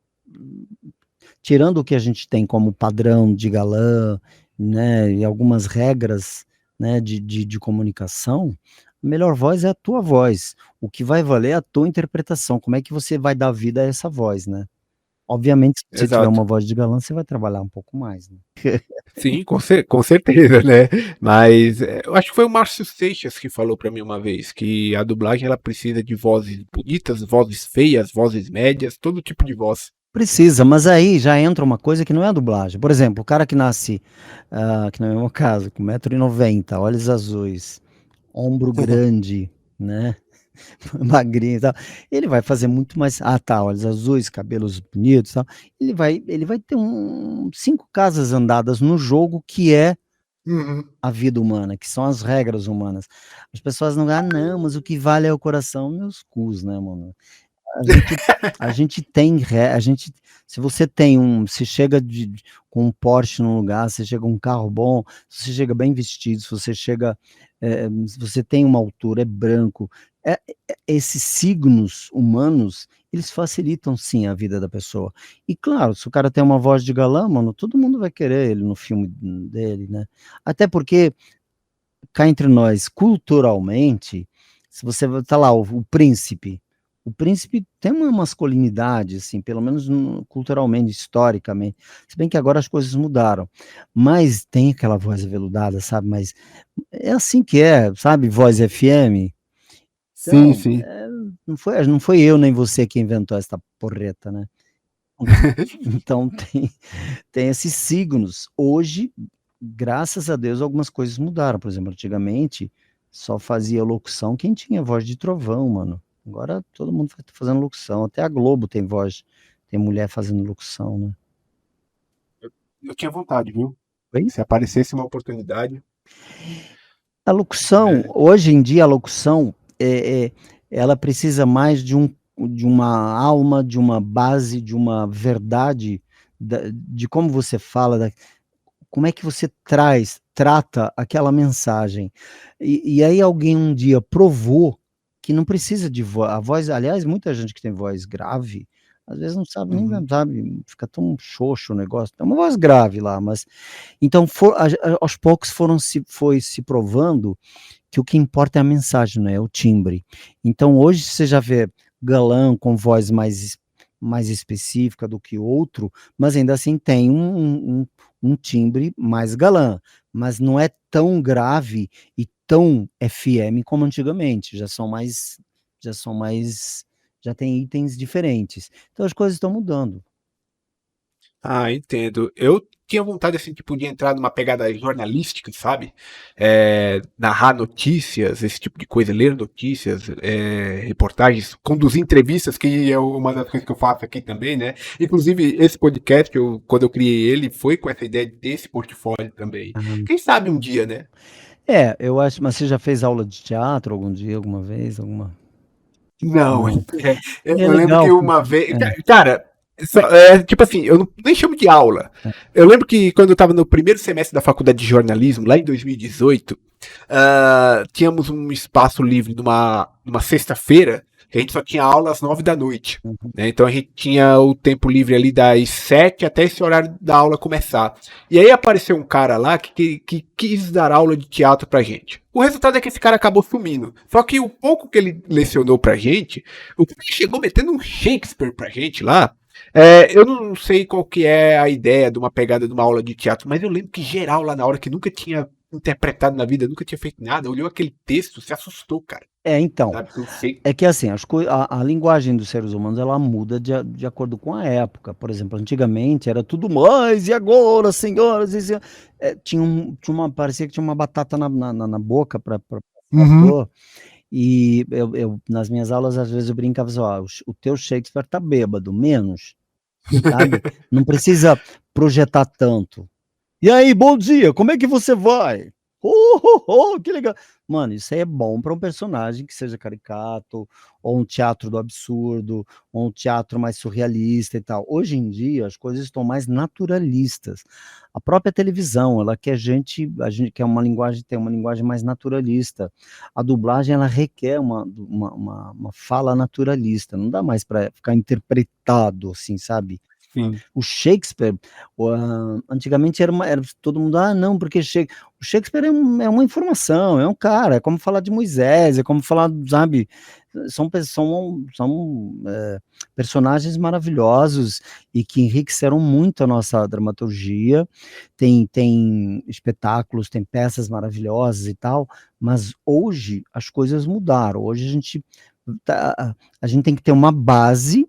Tirando o que a gente tem como padrão de galã, né, e algumas regras, né, de comunicação, a melhor voz é a tua voz. O que vai valer é a tua interpretação, como é que você vai dar vida a essa voz, né. Obviamente, se você tiver Exato. uma voz de galã, você vai trabalhar um pouco mais, né. Sim, com certeza, né. Mas, eu acho que foi o Márcio Seixas que falou pra mim uma vez, que a dublagem ela precisa de vozes bonitas, vozes feias, vozes médias, todo tipo de voz. Precisa, mas aí já entra uma coisa que não é a dublagem. Por exemplo, o cara que nasce, que não é o meu caso, com 1,90 m, olhos azuis, ombro grande, né, magrinho e tal, ele vai fazer muito mais olhos azuis, cabelos bonitos e tal, ele vai ter 5 casas andadas no jogo que é Uhum. a vida humana, que são as regras humanas. As pessoas não: "Ah, não, mas o que vale é o coração", meus cus, né, mano. A gente a gente tem re a gente se você tem se chega com um Porsche num lugar, você chega com um carro bom, se você chega bem vestido, se você chega, se você tem uma altura, é branco, esses signos humanos, eles facilitam sim a vida da pessoa. E claro, se o cara tem uma voz de galã, mano, todo mundo vai querer ele no filme dele, né. Até porque, cá entre nós, culturalmente, se você tá lá, o príncipe tem uma masculinidade, assim, pelo menos culturalmente, historicamente, se bem que agora as coisas mudaram, mas tem aquela voz aveludada, sabe, mas é assim que é, sabe, voz FM. Sim, Então, sim. não foi eu nem você que inventou essa porreta, né. Então tem esses signos. Hoje, graças a Deus, algumas coisas mudaram. Por exemplo, antigamente, só fazia locução quem tinha voz de trovão, mano. Agora todo mundo tá fazendo locução, até a Globo tem mulher fazendo locução, né. Eu tinha vontade, viu. Oi? Se aparecesse uma oportunidade, A locução, né. hoje em dia a locução, ela precisa mais de uma alma, de uma base, de uma verdade, de como você fala, como é que você trata aquela mensagem. E aí alguém um dia provou que não precisa de a voz, aliás, muita gente que tem voz grave, às vezes não sabe nem, Uhum. sabe, fica tão xoxo o negócio, tem uma voz grave lá, mas então aos poucos foi se provando que o que importa é a mensagem, não é o timbre. Então hoje você já vê galã com voz mais específica do que outro, mas ainda assim tem um timbre mais galã, mas não é tão grave e tão FM como antigamente, já são mais já tem itens diferentes. Então as coisas estão mudando. Ah, entendo. Eu tinha vontade, assim, tipo, de entrar numa pegada jornalística, sabe? Narrar notícias, esse tipo de coisa, ler notícias, reportagens, conduzir entrevistas, que é uma das coisas que eu faço aqui também, né? Inclusive, esse podcast, quando eu criei ele, foi com essa ideia de ter esse portfólio também. Ah. Quem sabe um dia, né? Eu acho, mas você já fez aula de teatro algum dia, alguma vez, Não, não? eu É lembro que legal uma porque vez. Cara, tipo assim, eu nem chamo de aula. Eu lembro que quando eu estava no primeiro semestre da faculdade de jornalismo, lá em 2018, tínhamos um espaço livre numa sexta-feira, que a gente só tinha aula às 9 da noite. uhum. Né? Então a gente tinha o tempo livre ali das 7 até esse horário da aula começar. E aí apareceu um cara lá que quis dar aula de teatro pra gente. O resultado é que esse cara acabou sumindo. Só que o pouco que ele lecionou pra gente, o que chegou metendo um Shakespeare pra gente lá. Eu não sei qual que é a ideia de uma pegada de uma aula de teatro, mas eu lembro que geral lá na hora que nunca tinha interpretado na vida, nunca tinha feito nada, olhou aquele texto, se assustou, cara. Então, Sabe? Eu sei. é que assim, a linguagem dos seres humanos, ela muda de acordo com a época. Por exemplo, antigamente era tudo mais, e agora, senhoras e senhores, parecia que tinha uma batata na boca para Uhum. ator, e eu nas minhas aulas, às vezes, eu brincava assim: "Ó, o teu Shakespeare tá bêbado, menos", sabe, não precisa projetar tanto. "E aí, bom dia, como é que você vai?" Que legal". Mano, isso aí é bom para um personagem que seja caricato, ou um teatro do absurdo, ou um teatro mais surrealista e tal. Hoje em dia, as coisas estão mais naturalistas. A própria televisão, ela quer a gente quer tem uma linguagem mais naturalista. A dublagem, ela requer uma fala naturalista, não dá mais para ficar interpretado, assim, sabe. Sim. O Shakespeare, antigamente era todo mundo, não, porque o Shakespeare é uma informação, é um cara, é como falar de Moisés, é como falar, sabe, são personagens maravilhosos e que enriqueceram muito a nossa dramaturgia, tem espetáculos, tem peças maravilhosas e tal, mas hoje as coisas mudaram, hoje a gente tem que ter uma base,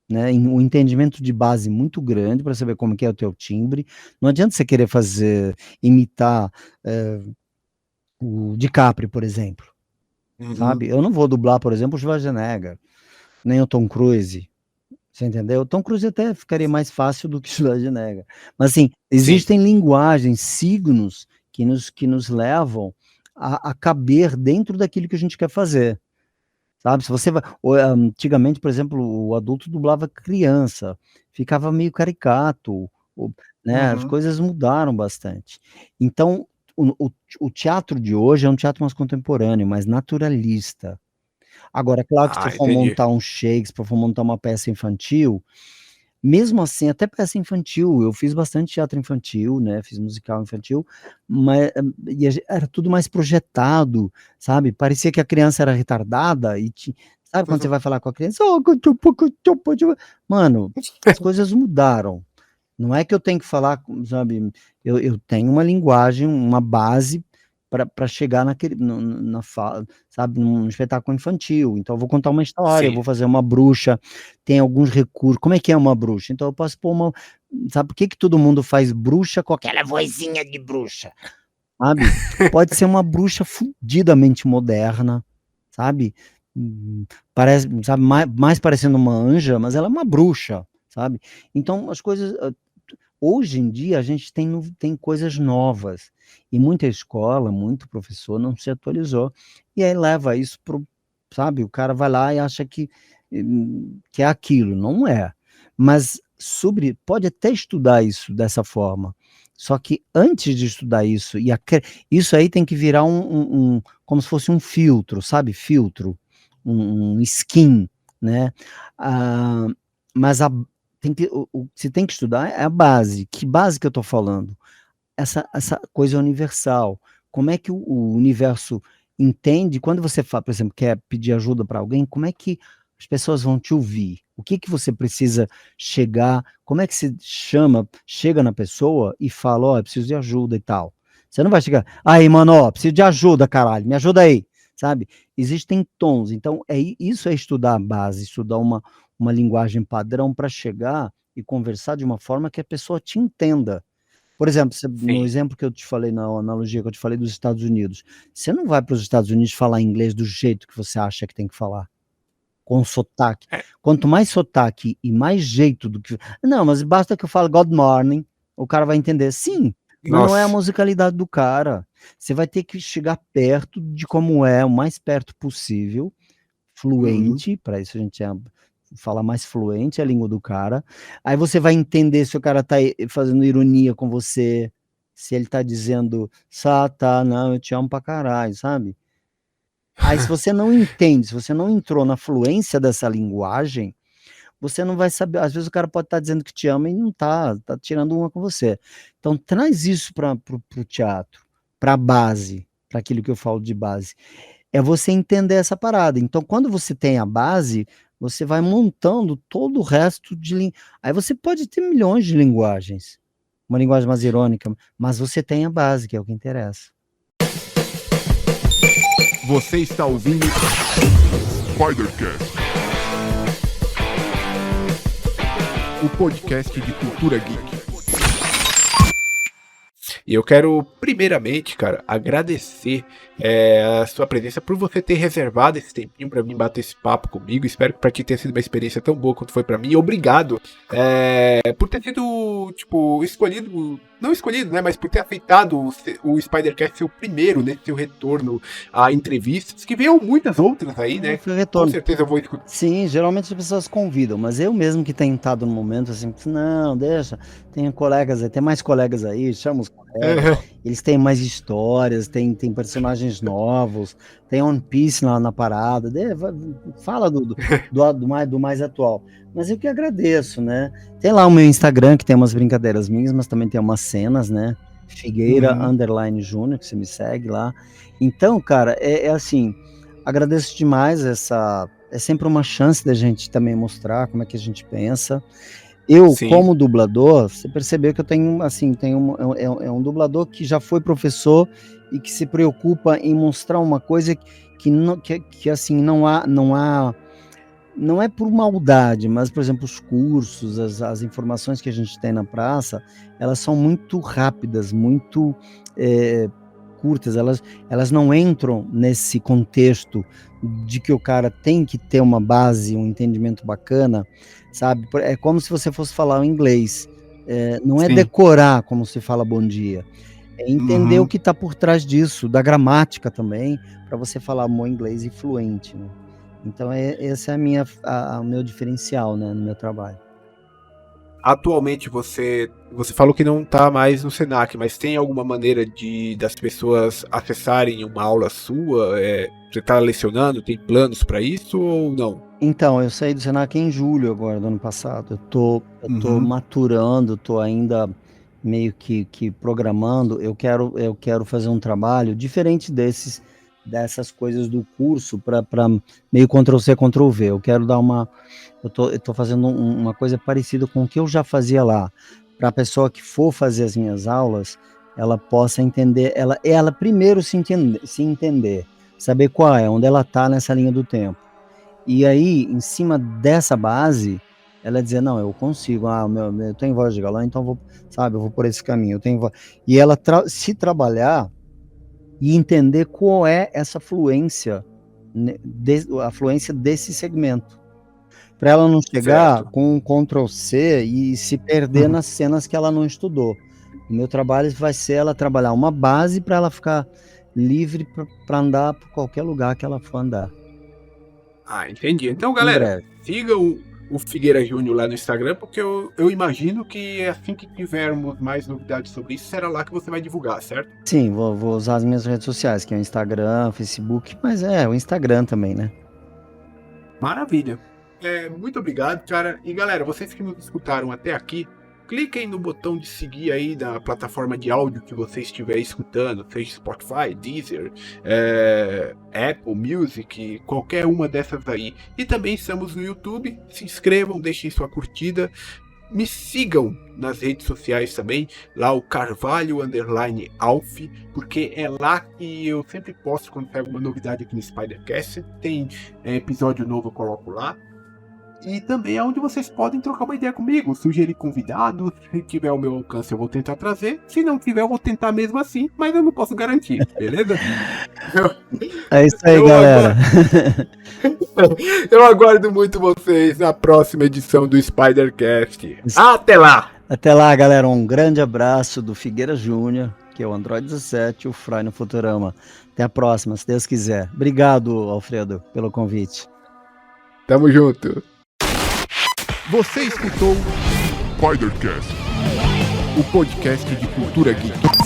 né, um entendimento de base muito grande para saber como que é o teu timbre. Não adianta você querer imitar o DiCaprio, por exemplo, sabe? Eu não vou dublar, por exemplo, o Schwarzenegger, nem o Tom Cruise, você entendeu? O Tom Cruise até ficaria mais fácil do que o Schwarzenegger. Mas, assim, existem linguagens, signos que nos levam a caber dentro daquilo que a gente quer fazer. Sabe, se você vai antigamente, por exemplo, o adulto dublava criança, ficava meio caricato, né, as coisas mudaram bastante. Então, o teatro de hoje é um teatro mais contemporâneo, mais naturalista. Agora, claro que se Ah, for entendi. montar um Shakespeare, for montar uma peça infantil, mesmo assim, até peça infantil, eu fiz bastante teatro infantil, né, fiz musical infantil, mas era tudo mais projetado, sabe, parecia que a criança era retardada e sabe quando você vai falar com a criança: "Oh, mano, as coisas mudaram, não é que eu tenho que falar sabe, eu tenho uma linguagem, uma base para chegar naquele na fala, sabe, num espetáculo infantil, então eu vou contar uma história, eu Sim. vou fazer uma bruxa, tem alguns recursos como é que é uma bruxa? Então eu posso pôr sabe por que que todo mundo faz bruxa com aquela vozinha de bruxa, sabe? Pode ser uma bruxa fudidamente moderna, sabe? Parece, sabe, mais parecendo uma anja, mas ela é uma bruxa, sabe? Então as coisas hoje em dia a gente tem coisas novas, e muita escola, muito professor não se atualizou, e aí leva isso sabe, o cara vai lá e acha que é aquilo, não é. Mas pode até estudar isso dessa forma, só que antes de estudar isso, isso aí tem que virar como se fosse um filtro, sabe, filtro, um skin, né. Ah, mas o que você tem que estudar é a base. Que base que eu estou falando? Essa coisa universal. Como é que o universo entende quando você por exemplo, quer pedir ajuda para alguém, como é que as pessoas vão te ouvir? O que que você precisa chegar como é que você chega na pessoa e fala: "Ó, eu preciso de ajuda e tal". Você não vai chegar: "Aí, mano, ó, preciso de ajuda, caralho, me ajuda aí", sabe? Existem tons, então isso é estudar a base, estudar uma linguagem padrão para chegar e conversar de uma forma que a pessoa te entenda. Por exemplo, no Sim. exemplo que eu te falei, na analogia que eu te falei dos Estados Unidos, você não vai para os Estados Unidos falar inglês do jeito que você acha que tem que falar, com sotaque. É. Quanto mais sotaque e mais jeito do que "Não, mas basta que eu fale good morning, o cara vai entender". Sim, mas não é a Nossa. musicalidade do cara. Você vai ter que chegar perto de como é, o mais perto possível, fluente, para isso a gente fala mais fluente a língua do cara. Aí você vai entender se o cara tá fazendo ironia com você, se ele tá dizendo: Tá, não, eu te amo pra caralho", sabe. Aí se você não entende, se você não entrou na fluência dessa linguagem, você não vai saber às vezes o cara pode estar dizendo que te ama e não tá tirando uma com você. Então traz isso para o teatro, pra base, para aquilo que eu falo de base. É você entender essa parada. Então, quando você tem a base, você vai montando todo o resto aí você pode ter milhões de linguagens, uma linguagem mais irônica, mas você tem a base, que é o que interessa. Você está ouvindo Spidercast. o podcast de cultura geek. E eu quero, primeiramente, cara, agradecer a sua presença por você ter reservado esse tempinho pra mim bater esse papo comigo. Espero que pra ti tenha sido uma experiência tão boa quanto foi pra mim. Obrigado por ter sido, tipo, escolhido, não escolhido, né, mas por ter aceitado o Spidercast ser o primeiro, né, seu retorno a entrevistas, que veio muitas outras aí, né. Foi Com retorno. certeza eu vou escutar. Sim, geralmente as pessoas convidam, mas eu mesmo que tenho estado no momento assim, não, deixa, tem colegas aí, tem mais colegas aí, chama os colegas. eles têm mais histórias, tem personagens novos, tem One Piece na parada, fala do mais atual. Mas eu que agradeço, né? Tem lá o meu Instagram, que tem umas brincadeiras minhas, mas também tem umas cenas, né? Figueira _ Júnior, que você me segue lá. Então, cara, é assim, agradeço demais é sempre uma chance da gente também mostrar como é que a gente pensa. Eu, Sim. como dublador, você percebeu que eu tenho, assim, é um dublador que já foi professor e que se preocupa em mostrar uma coisa que assim, não é por maldade, mas, por exemplo, os cursos, as informações que a gente tem na praça, elas são muito rápidas, muito curtas, elas não entram nesse contexto de que o cara tem que ter uma base, um entendimento bacana, sabe? É como se você fosse falar o inglês, não é decorar como se fala bom dia, é entender o que está por trás disso, da gramática também, para você falar bom inglês e fluente, né? Então esse é o meu diferencial, né, no meu trabalho. Atualmente você falou que não está mais no Senac, mas tem alguma maneira das pessoas acessarem uma aula sua? Você está lecionando? Tem planos para isso ou não? Então, eu saí do Senac em julho agora, do ano passado. Eu tô maturando, tô ainda meio que programando. Eu quero fazer um trabalho diferente dessas coisas do curso para meio Ctrl+C, Ctrl+V. Eu quero dar eu tô fazendo uma coisa parecida com o que eu já fazia lá, para a pessoa que for fazer as minhas aulas, ela possa entender, ela primeiro se entender, saber qual é, onde ela está nessa linha do tempo. E aí, em cima dessa base, ela dizer, não, eu consigo, eu tenho voz de galã, então eu vou por esse caminho, eu tenho voz. E ela se trabalhar e entender qual é essa fluência, a fluência desse segmento, para ela não chegar com um Ctrl+C e se perder nas cenas que ela não estudou. O meu trabalho vai ser ela trabalhar uma base para ela ficar livre para andar por qualquer lugar que ela for andar. Ah, entendi. Então, galera, siga o Figueira Júnior lá no Instagram, porque eu imagino que assim que tivermos mais novidades sobre isso, será lá que você vai divulgar, certo? Sim, vou usar as minhas redes sociais, que é o Instagram, o Facebook, mas o Instagram também, né? Maravilha. Muito obrigado, cara. E galera, vocês que nos escutaram até aqui, cliquem no botão de seguir aí da plataforma de áudio que você estiver escutando, seja Spotify, Deezer, Apple Music, qualquer uma dessas aí. E também estamos no YouTube. Se inscrevam, deixem sua curtida. Me sigam nas redes sociais também, lá o Carvalho_Alf, porque é lá que eu sempre posto quando pego uma novidade aqui no Spidercast. Tem episódio novo, eu coloco lá. E também é onde vocês podem trocar uma ideia comigo, sugerir convidados. Se tiver ao meu alcance, eu vou tentar trazer. Se não tiver, eu vou tentar mesmo assim, mas eu não posso garantir, beleza? É isso aí, galera. Eu aguardo muito vocês na próxima edição do Spidercast. Até lá! Até lá, galera. Um grande abraço do Figueira Júnior, que é o Android 17, o Fry no Futurama. Até a próxima, se Deus quiser. Obrigado, Alfredo, pelo convite. Tamo junto. Você escutou Spidercast, o podcast de cultura geek.